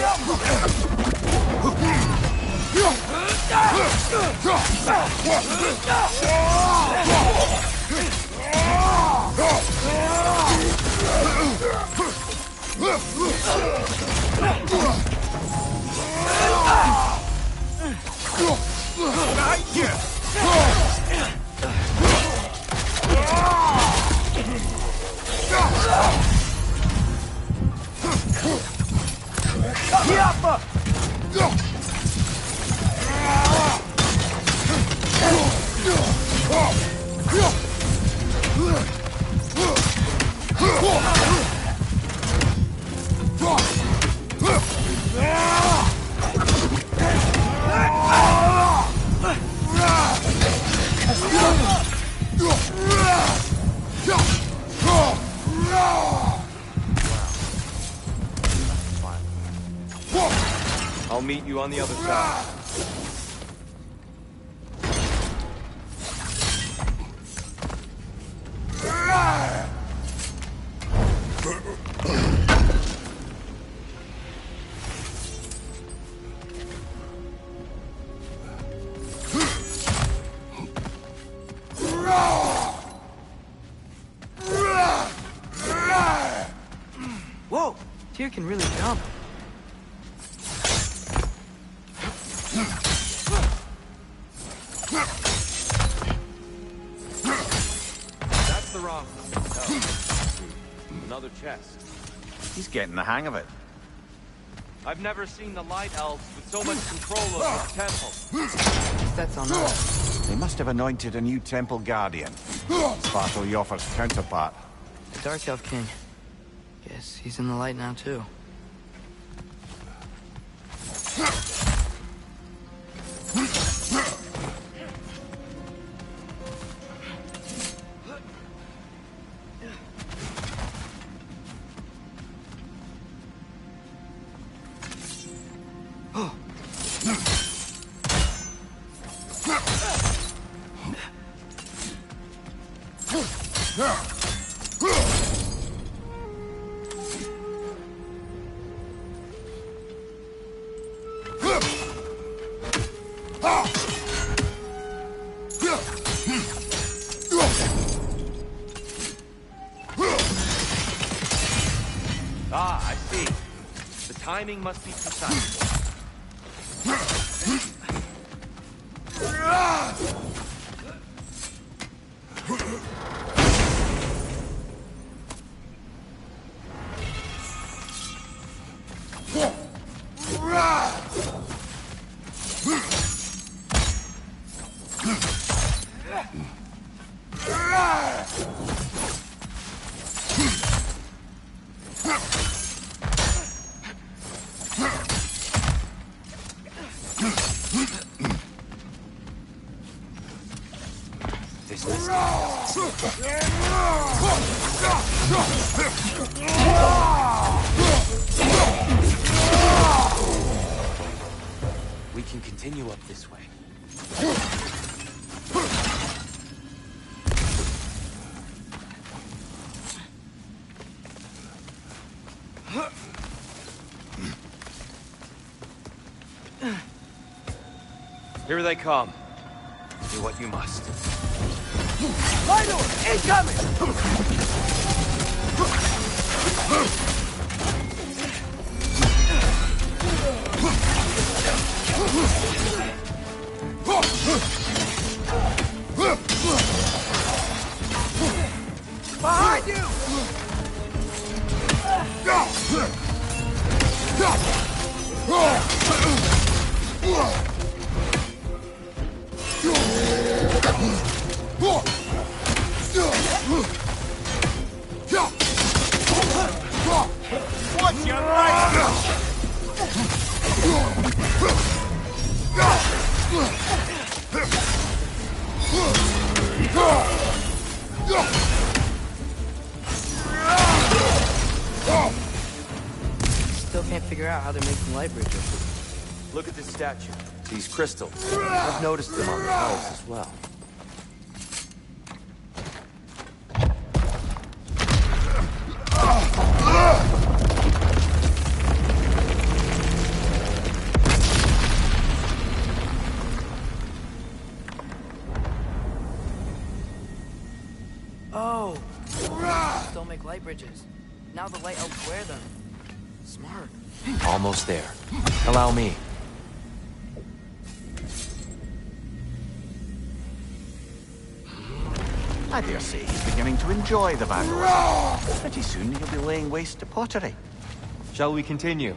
Behind you! I'll meet you on the other side. Whoa! Tyr can really jump. That's the wrong one. Oh, another chest. He's getting the hang of it. I've never seen the Light Elves with so much control over the temple. That's on us. They must have anointed a new temple guardian. Svartal Joffer's counterpart. The Dark Elf King. Guess he's in the light now, too. Ah, I see. The timing must be precise. We can continue up this way. Here they come. Do what you must. Idol! Incoming! Behind you! What's your right? Still can't figure out how they're making light bridges. Look at this statue. These crystals. I've noticed them on the elves as well. Oh! Don't make light bridges. Now the light elves wear them. Smart. Almost there. Allow me. I dare say he's beginning to enjoy the vandalism. Pretty soon he'll be laying waste to pottery. Shall we continue?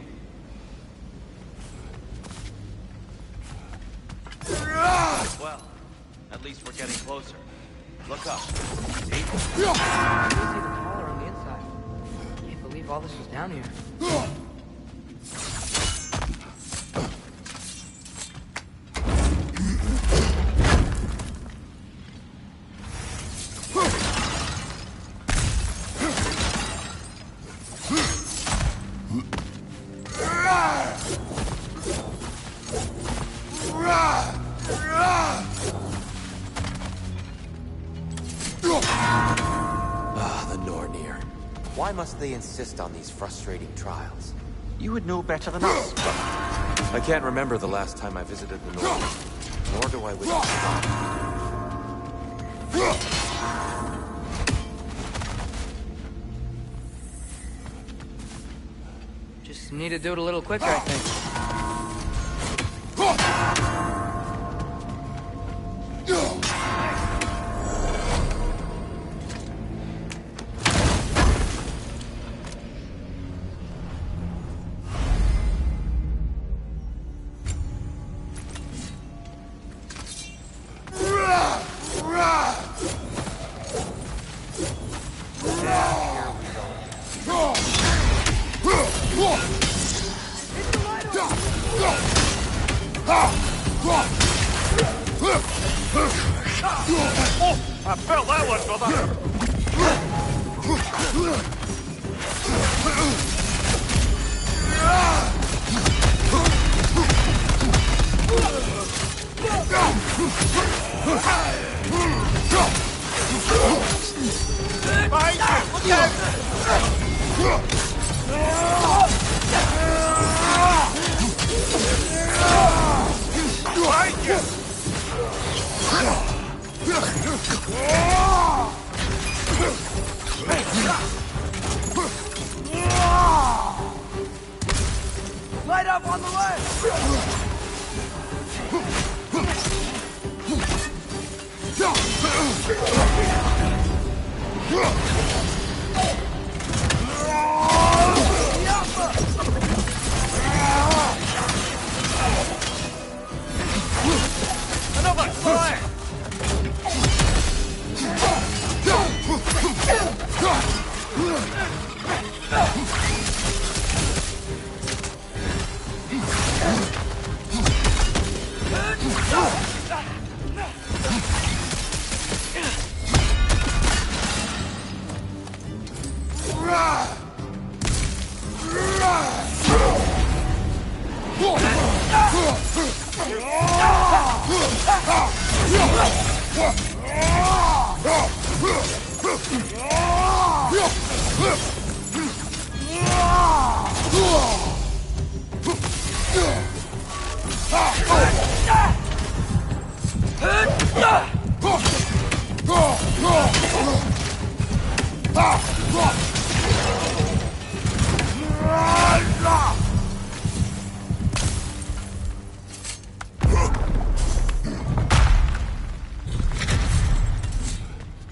Well, at least we're getting closer. Look up. See? I can see the collar on the inside. Can't believe all this was down here. Why must they insist on these frustrating trials? You would know better than us. I can't remember the last time I visited the North, nor do I wish to. Just need to do it a little quicker, I think. I felt that one, brother! Behind you! Look out! Behind you! Light up on the left! Another fire!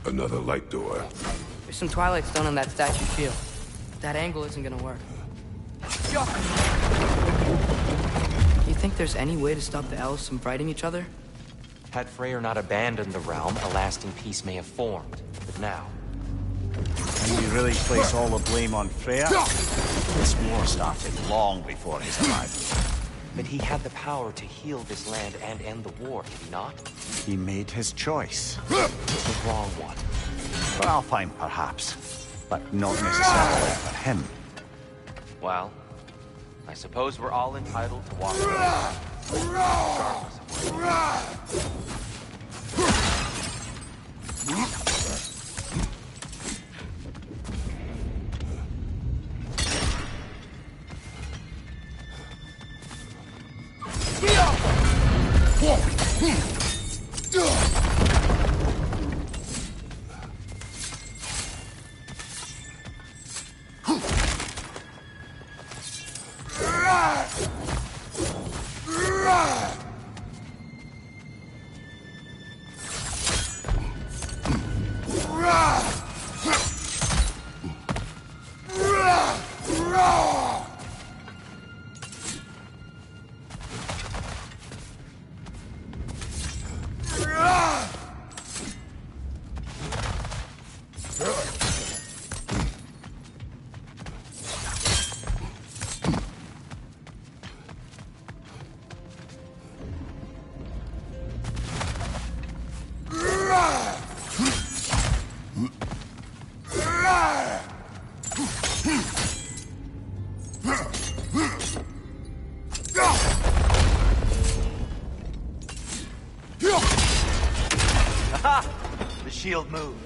Another light door. There's some Twilight Stone on that statue shield. That angle isn't gonna work. You think there's any way to stop the elves from fighting each other? Had Freyr not abandoned the realm, a lasting peace may have formed. But now... Can you really place all the blame on Freya? This war started long before his arrival. But he had the power to heal this land and end the war, did he not? He made his choice. The wrong one. For Alpine, perhaps. But not necessarily for him. Well, I suppose we're all entitled to walk away. Regardless of what The shield moved.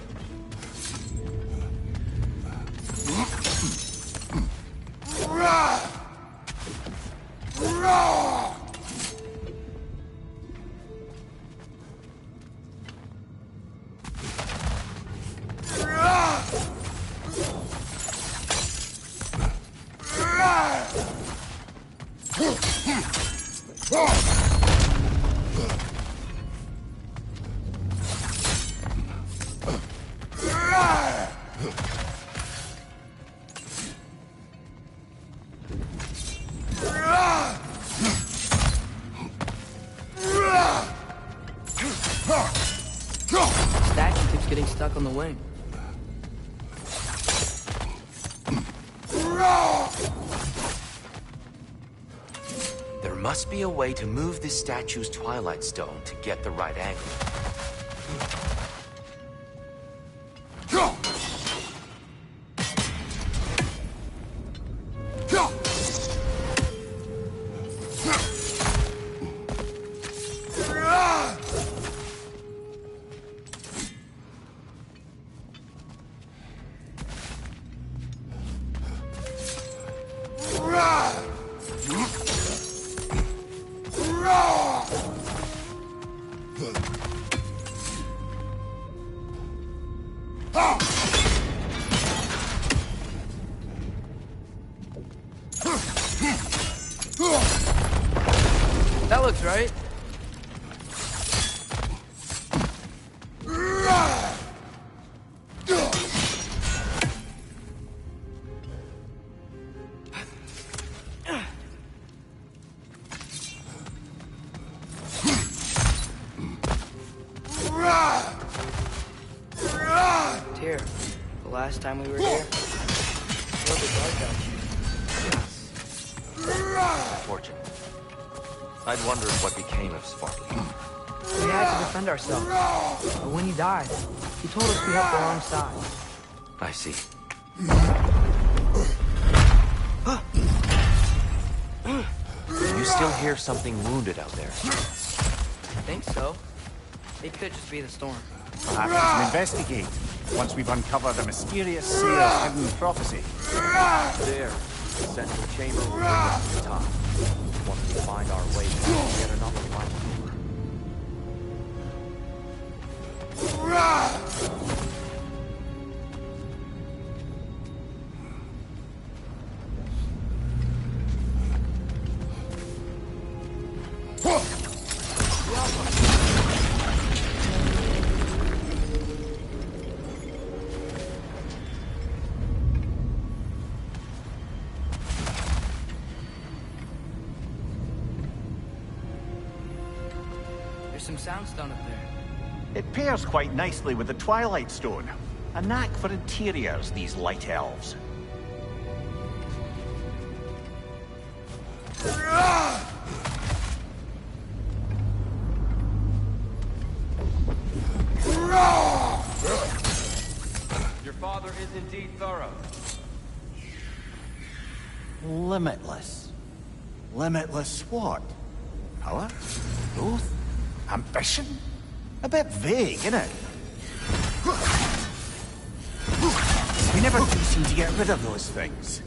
Statue keeps getting stuck on the wing. There must be a way to move this statue's Twilight Stone to get the right angle. That looks right. Tyr, the last time we were here, it was dark out here. Unfortunate. I'd wondered what became of Sparky. We had to defend ourselves. But when he died, he told us we helped the wrong side. I see. You still hear something wounded out there? I think so. It could just be the storm. Perhaps we can investigate, once we've uncovered the mysterious seer's hidden prophecy. There, the central chamber will bring us to the top. Once we find our way, we'll get another light tour. There's some soundstone up there. It pairs quite nicely with the Twilight Stone. A knack for interiors, these light elves. Your father is indeed thorough. Limitless. Limitless what? Power? Growth? Ambition? A bit vague, innit? We never do seem to get rid of those things.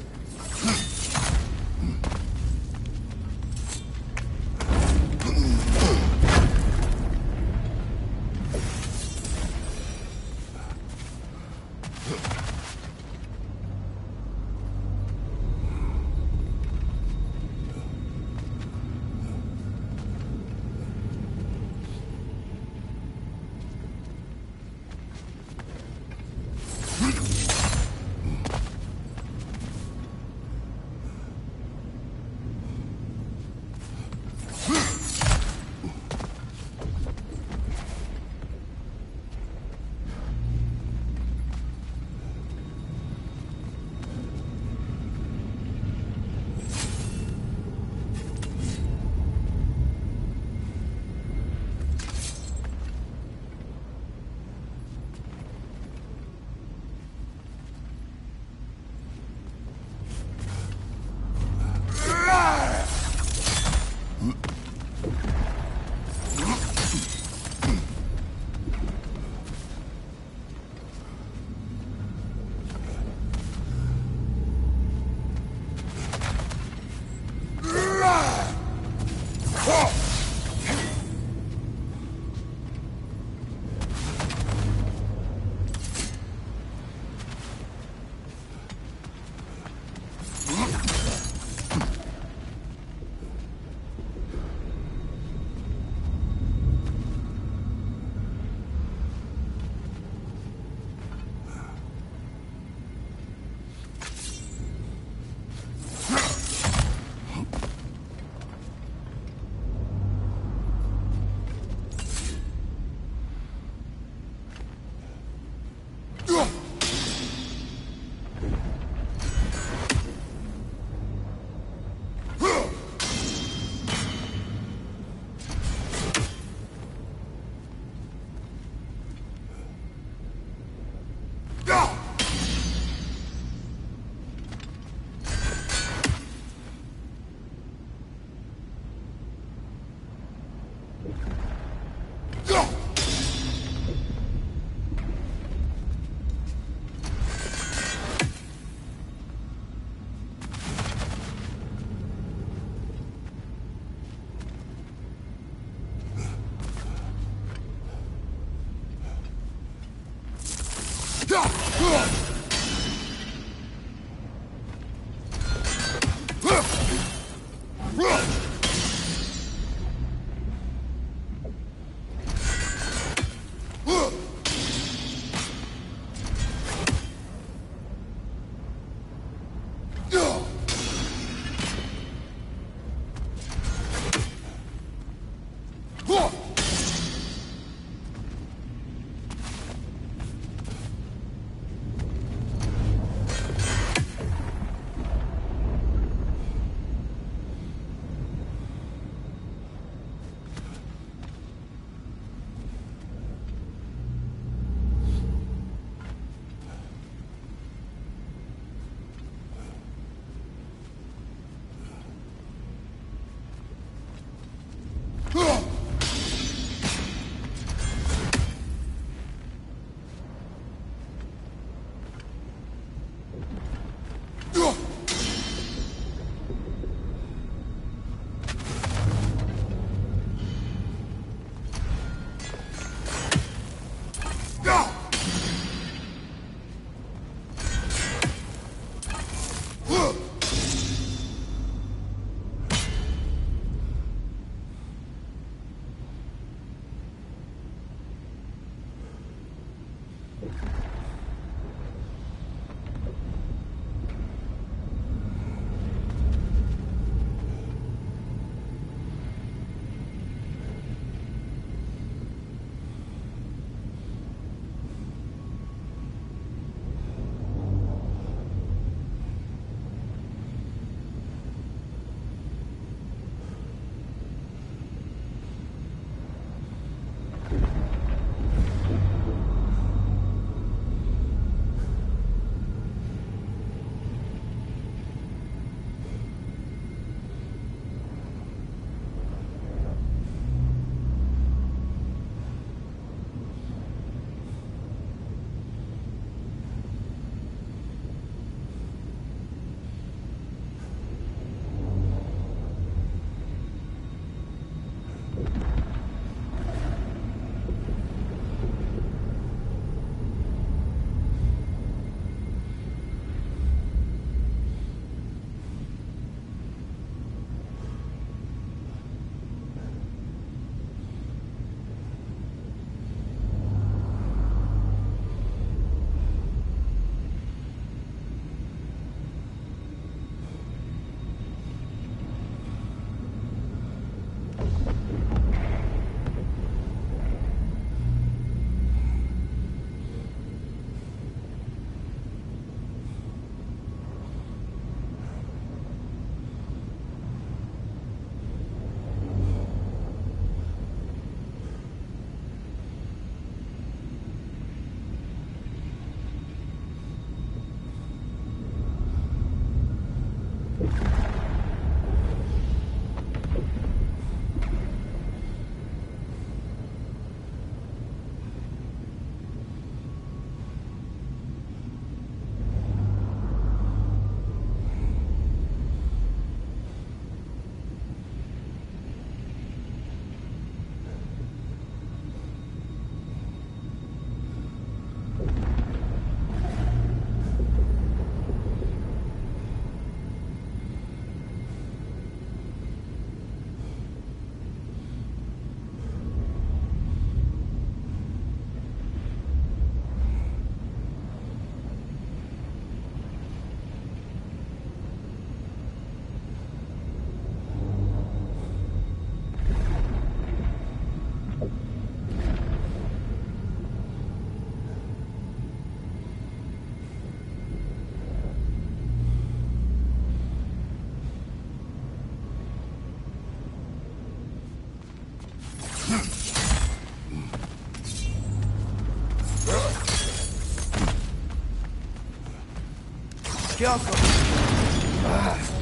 Kyoko!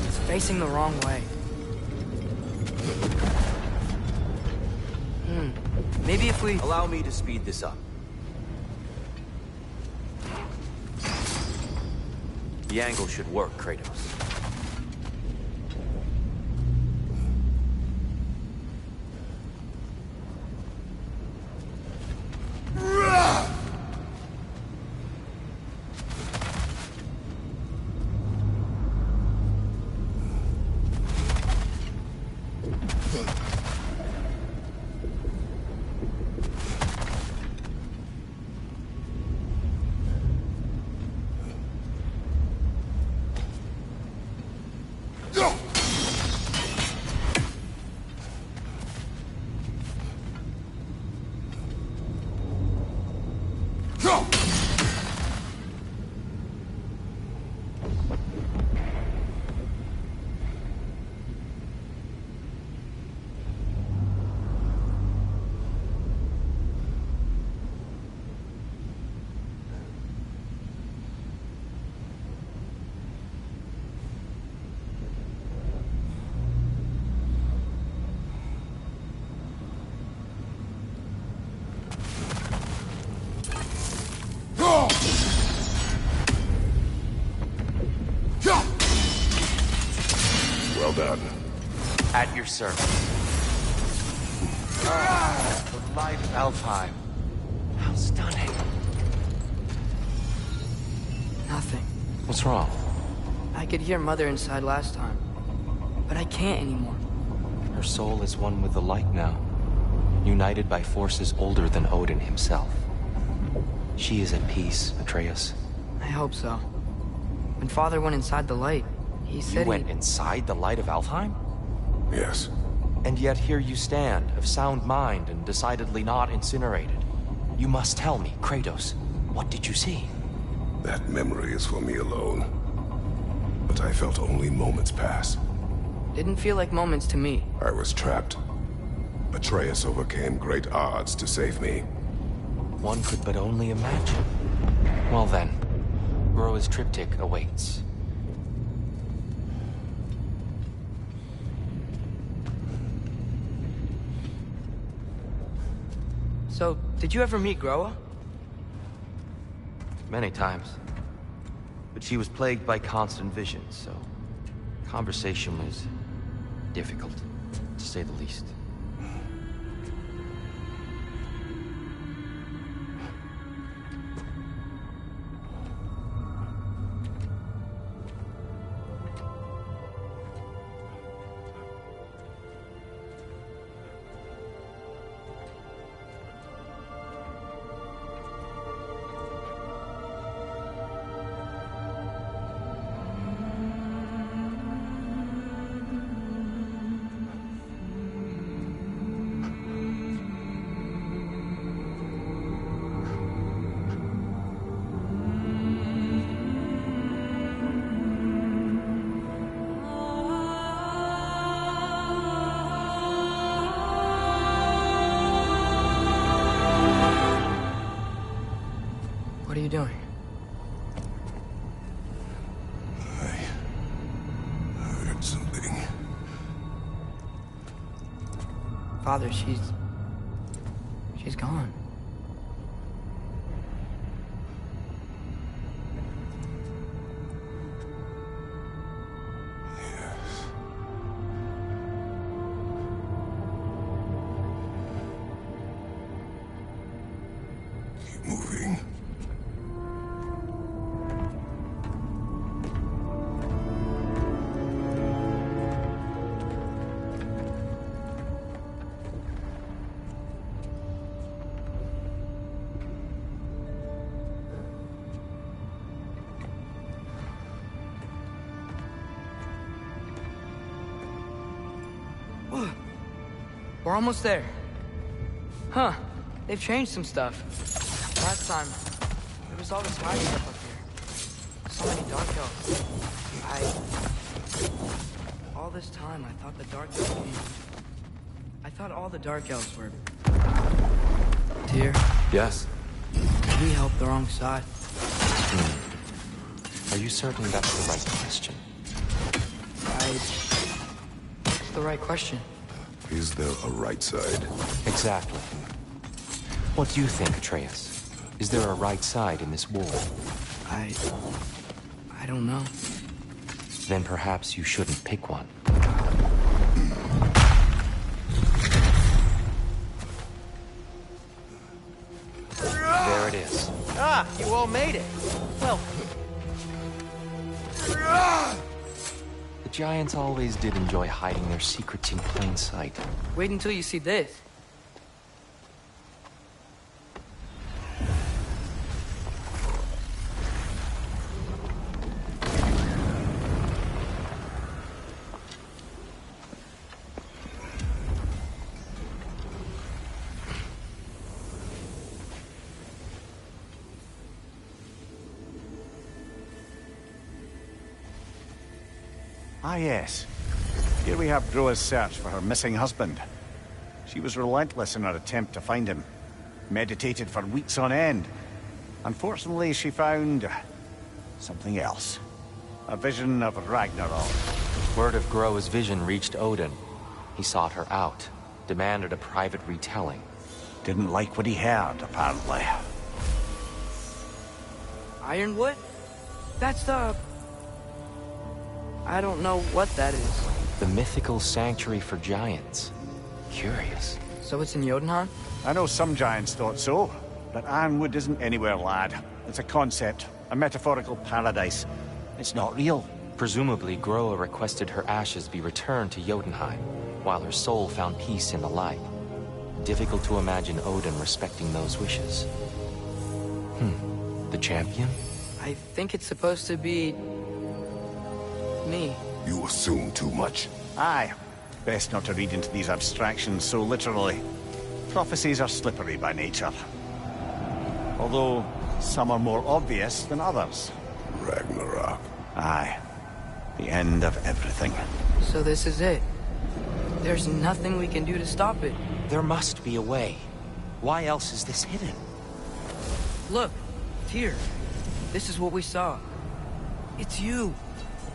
It's facing the wrong way. Maybe if we... Allow me to speed this up. The angle should work, Kratos. Well done. At your service. The light of Alfheim. How stunning. Nothing. What's wrong? I could hear Mother inside last time, but I can't anymore. Her soul is one with the light now, united by forces older than Odin himself. She is at peace, Atreus. I hope so. When Father went inside the light, he said You went inside the light of Alfheim? Yes. And yet here you stand, of sound mind and decidedly not incinerated. You must tell me, Kratos, what did you see? That memory is for me alone. But I felt only moments pass. Didn't feel like moments to me. I was trapped. Atreus overcame great odds to save me. One could but only imagine. Well then, Groa's triptych awaits. So, did you ever meet Groa? Many times. But she was plagued by constant visions, so conversation was difficult, to say the least. What are you doing? I heard something. Father, she's gone. Keep moving. We're almost there. Huh. They've changed some stuff. Last time, there was all this high stuff up here. So many dark elves. All this time, I thought the dark elves came. I thought all the dark elves were... Tyr, Yes? we helped the wrong side. Are you certain that's the right question? It's the right question. Is there a right side? Exactly. What do you think, Atreus? Is there a right side in this war? I don't know. Then perhaps you shouldn't pick one. There it is. Ah, you all made it. Well, The giants always did enjoy hiding their secrets in plain sight. Wait until you see this. Ah, yes. Here we have Groa's search for her missing husband. She was relentless in her attempt to find him. Meditated for weeks on end. Unfortunately, she found something else. A vision of Ragnarok. Word of Groa's vision reached Odin. He sought her out, demanded a private retelling. Didn't like what he heard, apparently. Ironwood? That's the... I don't know what that is. The mythical sanctuary for giants. Curious. So it's in Jotunheim? I know some giants thought so, but Ironwood isn't anywhere, lad. It's a concept, a metaphorical paradise. It's not real. Presumably, Groa requested her ashes be returned to Jotunheim, while her soul found peace in the light. Difficult to imagine Odin respecting those wishes. The champion? I think it's supposed to be... me. You assume too much. Aye. Best not to read into these abstractions so literally. Prophecies are slippery by nature. Although, some are more obvious than others. Ragnarok. Aye. The end of everything. So this is it. There's nothing we can do to stop it. There must be a way. Why else is this hidden? Look, Tyr. This is what we saw. It's you.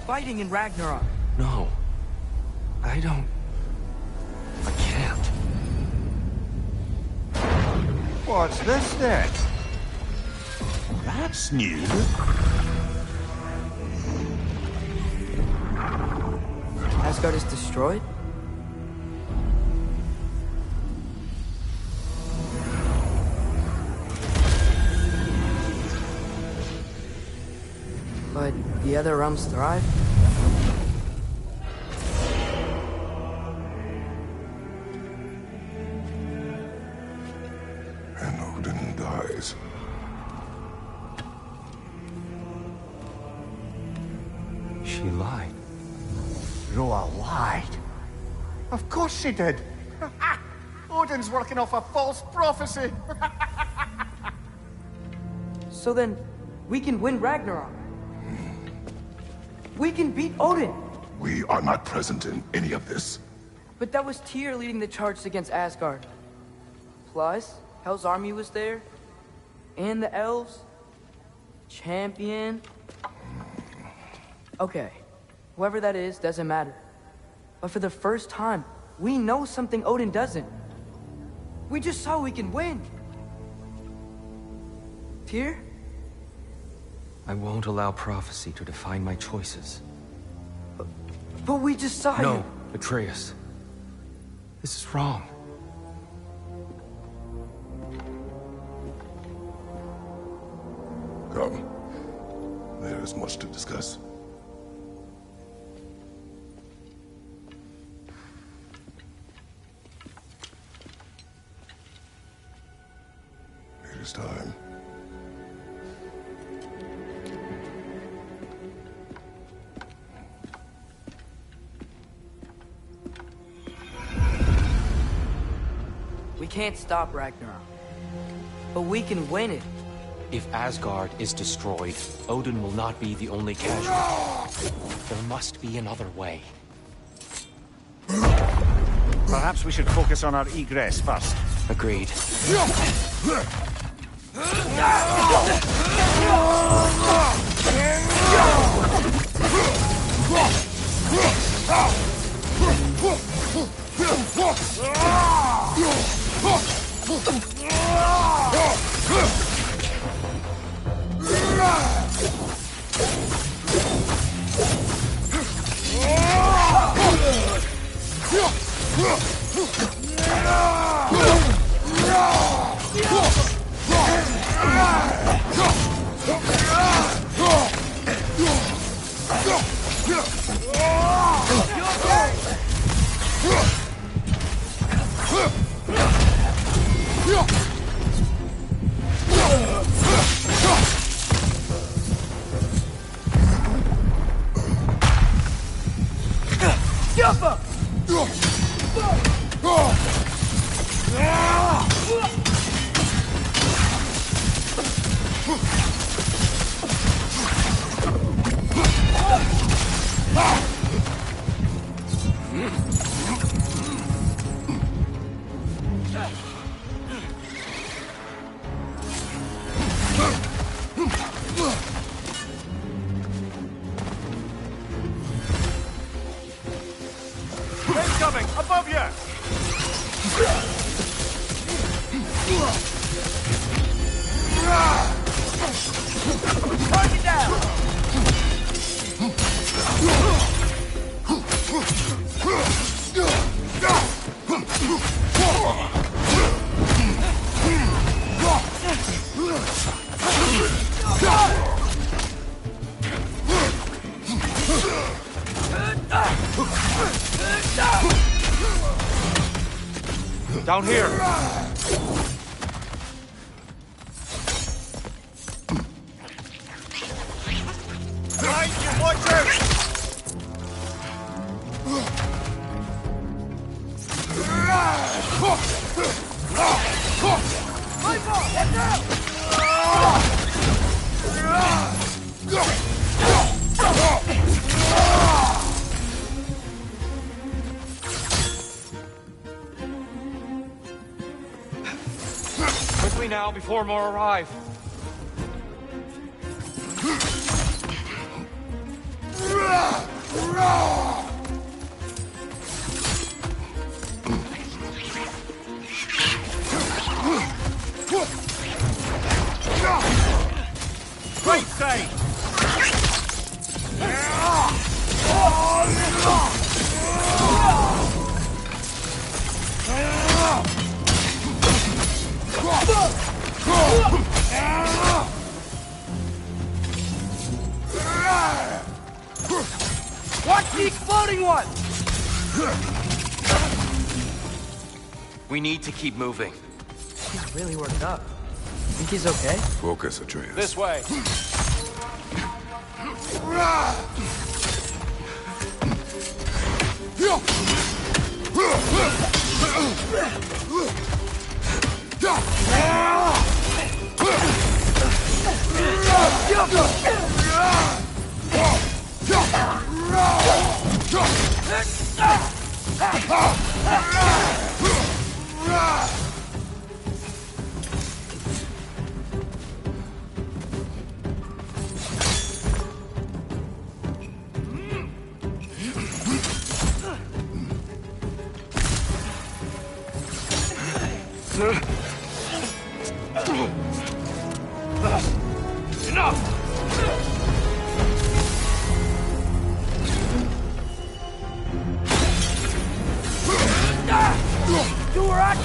Fighting in Ragnarok. No. I can't. What's this then? That's new. Asgard is destroyed? But the other realms thrive? And Odin dies. She lied. Groa lied. Of course she did. Odin's working off a false prophecy. So then, we can win Ragnarok. We can beat Odin. We are not present in any of this. But that was Tyr leading the charge against Asgard. Plus, Hell's army was there. And the elves. Champion. Okay. Whoever that is, doesn't matter. But for the first time, we know something Odin doesn't. We just saw we can win. Tyr? I won't allow prophecy to define my choices. But we just saw you. No, Atreus. This is wrong. Come. There is much to discuss. It is time. We can't stop Ragnarok. But we can win it. If Asgard is destroyed, Odin will not be the only casualty. There must be another way. Perhaps we should focus on our egress first. Agreed. Incoming! Above you! Target down! Down here! Behind you, watch out! Rifle! Watch out! Quickly now, before more arrive. Right side! Watch the exploding one! We need to keep moving. He's really worked up. Think he's okay? Focus, Atreus. This way. Do her action!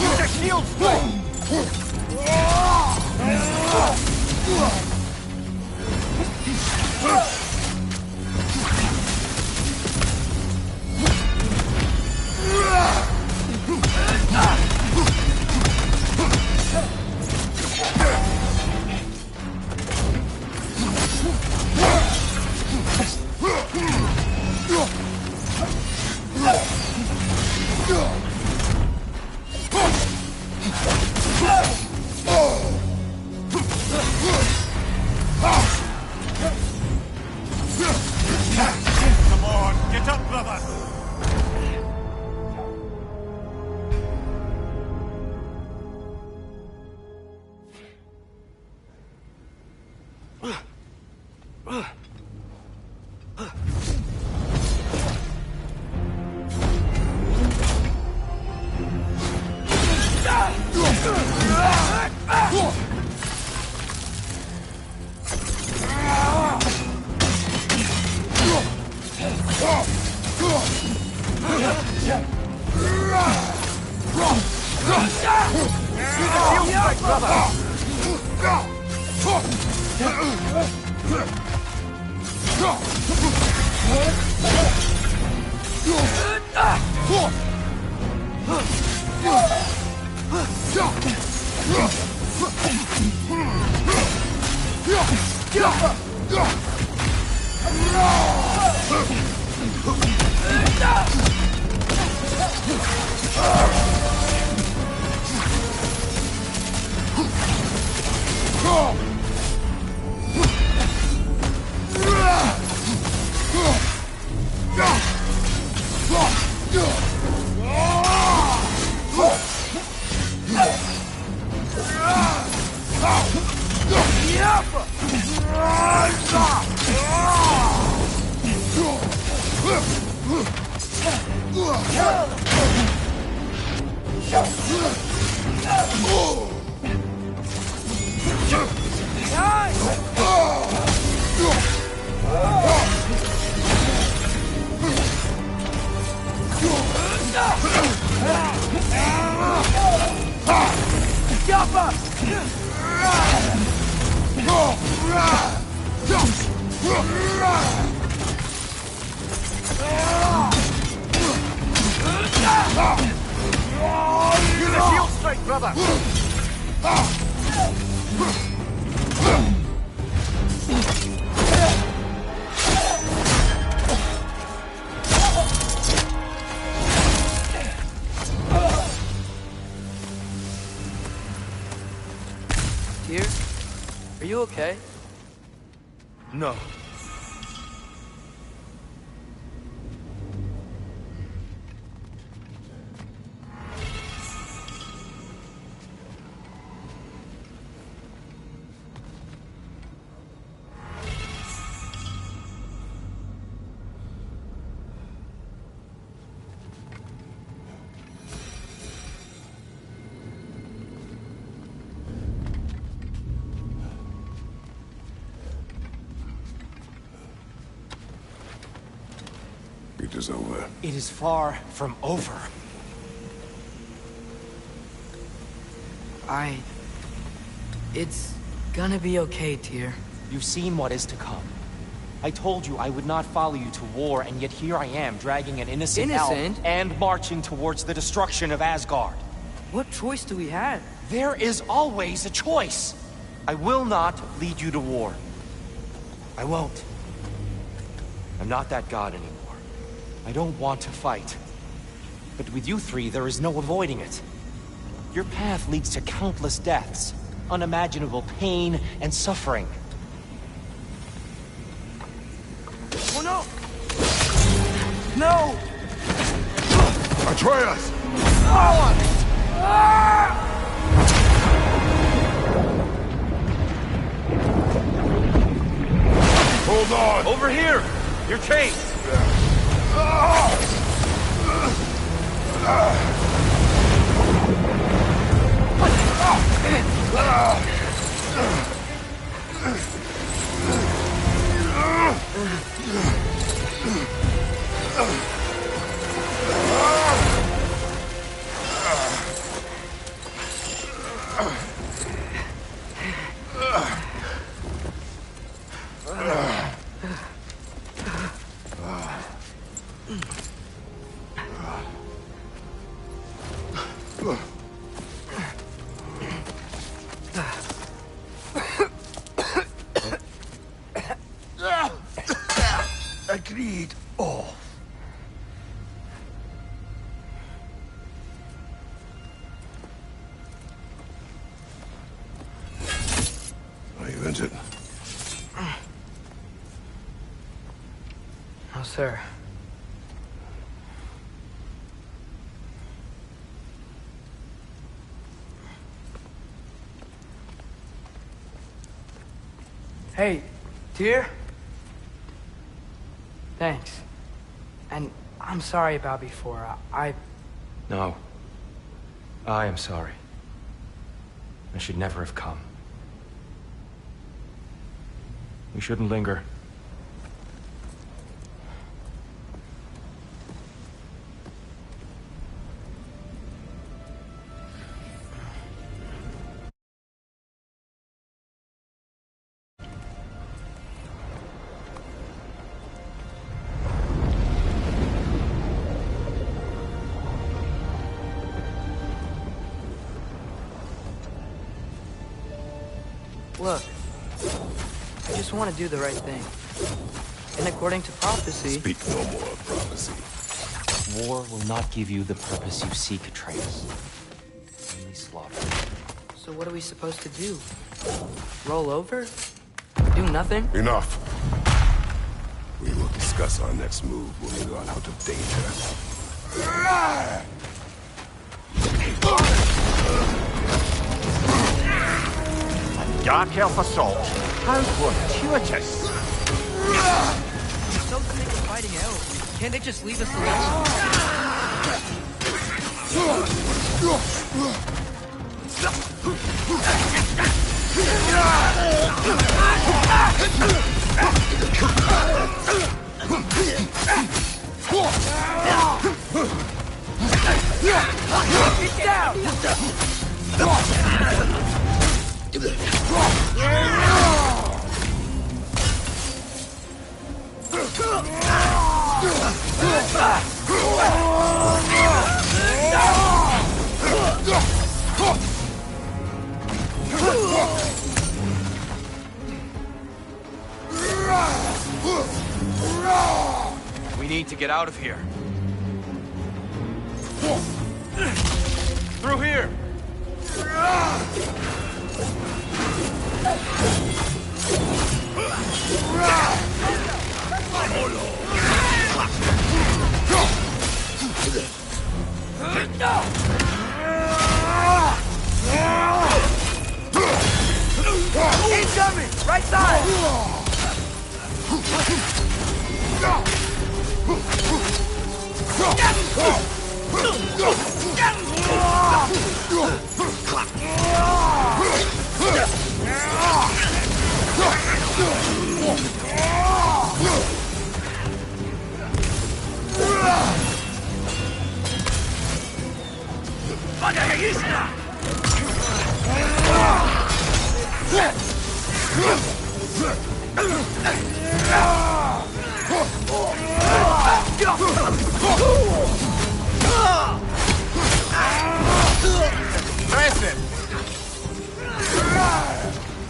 Use a shield strike! Come on, get up, brother! Use a shield strike, brother! Tyr? Are you okay? No. It is over. It is far from over. It's gonna be okay, Tyr. You've seen what is to come. I told you I would not follow you to war, and yet here I am, dragging an innocent elf and marching towards the destruction of Asgard. What choice do we have? There is always a choice. I will not lead you to war. I won't. I'm not that god anymore. I don't want to fight. But with you three, there is no avoiding it. Your path leads to countless deaths, unimaginable pain and suffering. Oh no! No! Atreus! Hold on! Over here! You're chased! Agreed. Oh. Are you injured? No, sir. Hey, Tyr? Thanks. And I'm sorry about before. No. I am sorry. I should never have come. We shouldn't linger. Look, I just want to do the right thing. And according to prophecy... Speak no more of prophecy. War will not give you the purpose you seek, Atreus. Only slaughter. So what are we supposed to do? Roll over? Do nothing? Enough. We will discuss our next move when we are out of danger. A dark elf assault. How fortuitous. So sick of fighting elves. Can't they just leave us alone? Get down! We need to get out of here. Through here! Incoming! Right side!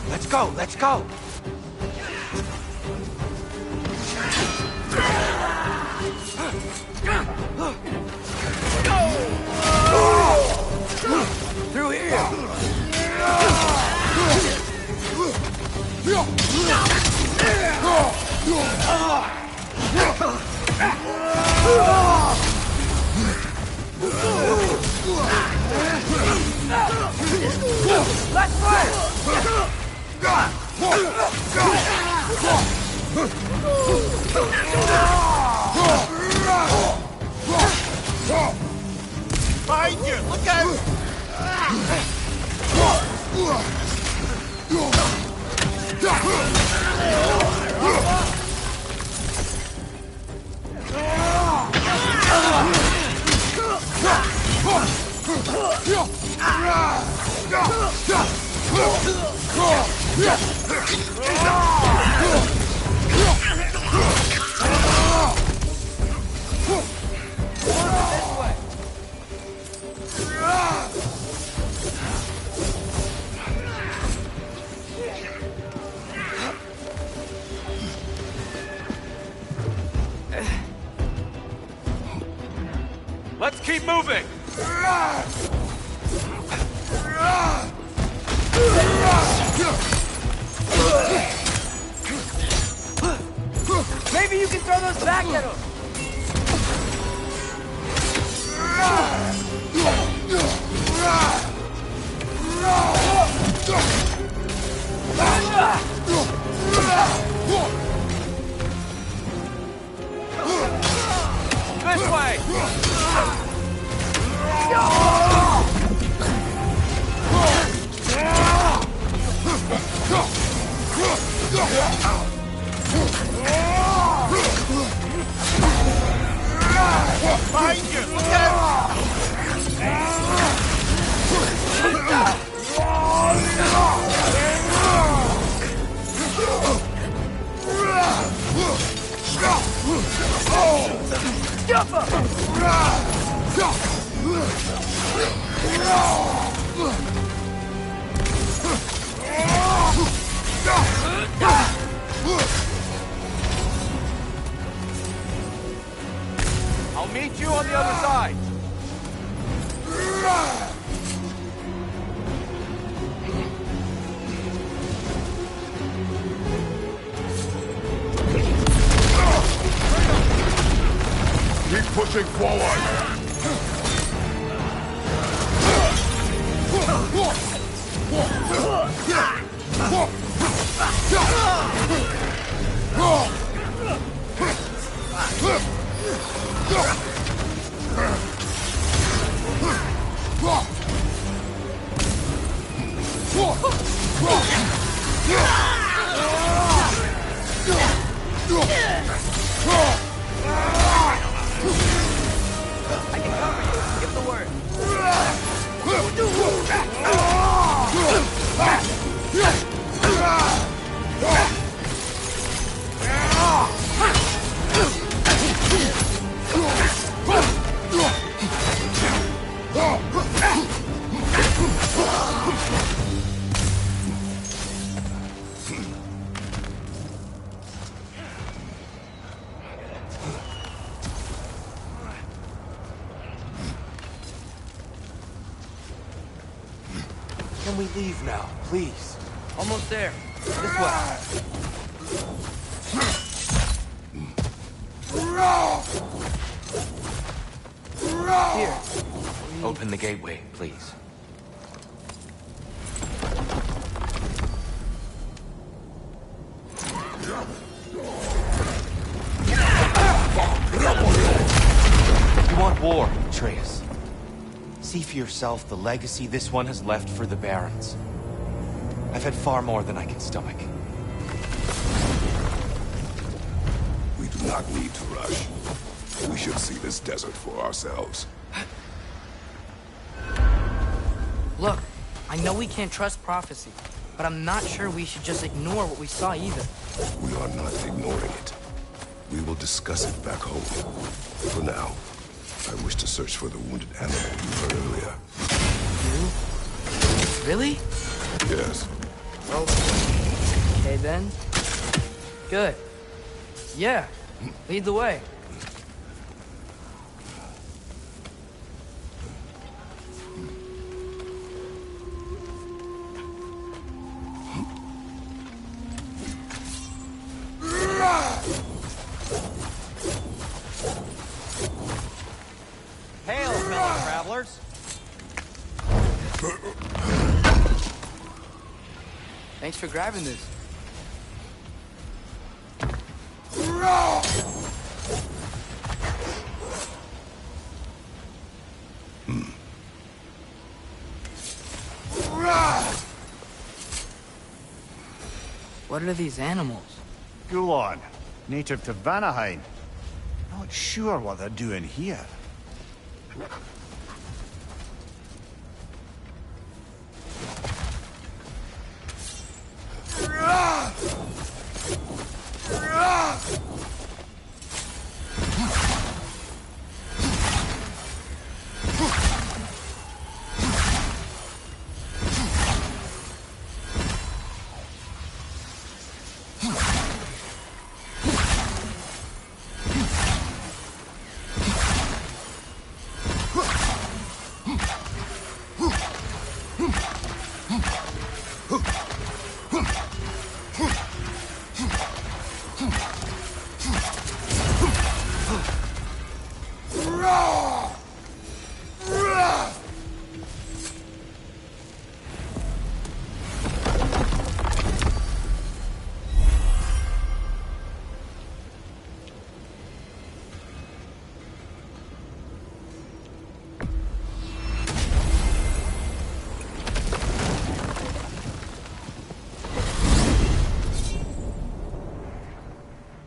Let's go, let's go! Through here! Let's fight! Behind you! Look out! Let's keep moving! Maybe you can throw those back at him! This way! Behind you! Look out! I'll meet you on the other side. Keep pushing forward! I can cover you. Give the word. Can we leave now, please? Almost there. This way. Here. Open the gateway, please. You want war, Atreus. See for yourself the legacy this one has left for the Barons. I've had far more than I can stomach. We do not need to rush. We should see this desert for ourselves. Look, I know we can't trust prophecy, but I'm not sure we should just ignore what we saw either. We are not ignoring it. We will discuss it back home. For now, I wish to search for the wounded animal you heard earlier. You? Really? Yes. Well, okay then. Good. Yeah, lead the way. Hail, fellow travelers. Thanks for grabbing this. What are these animals? Gulon, native to Vanaheim. Not sure what they're doing here.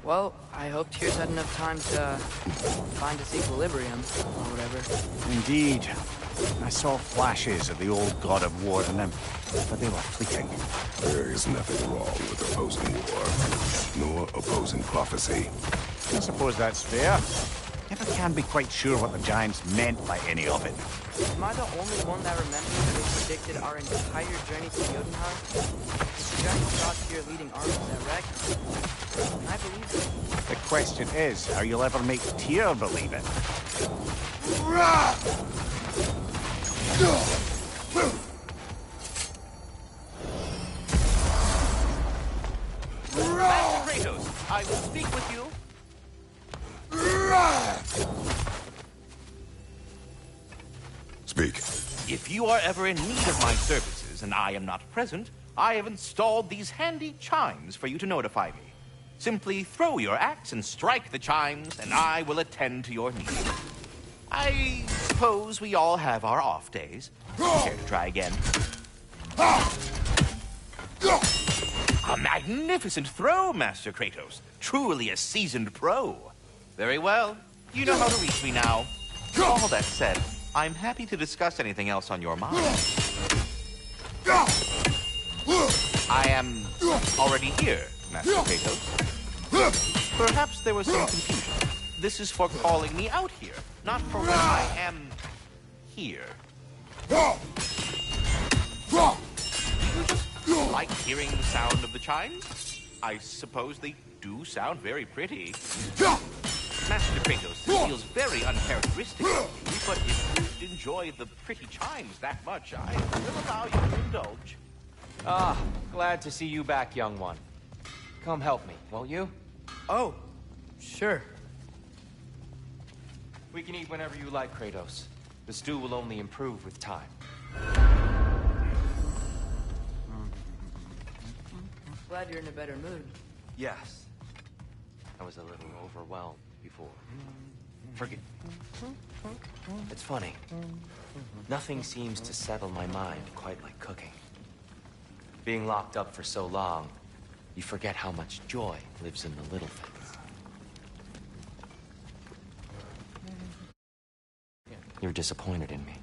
Well, I hope Tyr's had enough time to find its equilibrium, or whatever. Indeed. I saw flashes of the old god of war in them, but they were fleeting. There is nothing wrong with opposing war, nor opposing prophecy. I suppose that's fair. Never can be quite sure what the Giants meant by any of it. Am I the only one that remembers that they predicted our entire journey to Jotunheim? The Giants thought here leading armies at Ragnarok. I believe it. The question is, how you'll ever make Tyr believe it. Master Kratos, I will speak with you. Speak. If you are ever in need of my services and I am not present, I have installed these handy chimes for you to notify me. Simply throw your axe and strike the chimes, and I will attend to your needs. I suppose we all have our off days. Care to try again? A magnificent throw, Master Kratos. Truly a seasoned pro. Very well. You know how to reach me now. All that said, I'm happy to discuss anything else on your mind. I am already here, Master Kratos. Perhaps there was some confusion. This is for calling me out here, not for when I am here. You just like hearing the sound of the chimes? I suppose they do sound very pretty. Master Kratos, this feels very uncharacteristic of you, but if you enjoy the pretty chimes that much, I will allow you to indulge. Ah, glad to see you back, young one. Come help me, won't you? Oh, sure. We can eat whenever you like, Kratos. The stew will only improve with time. Glad you're in a better mood. Yes. I was a little overwhelmed before. Forget. It's funny. Nothing seems to settle my mind quite like cooking. Being locked up for so long, you forget how much joy lives in the little things. You're disappointed in me.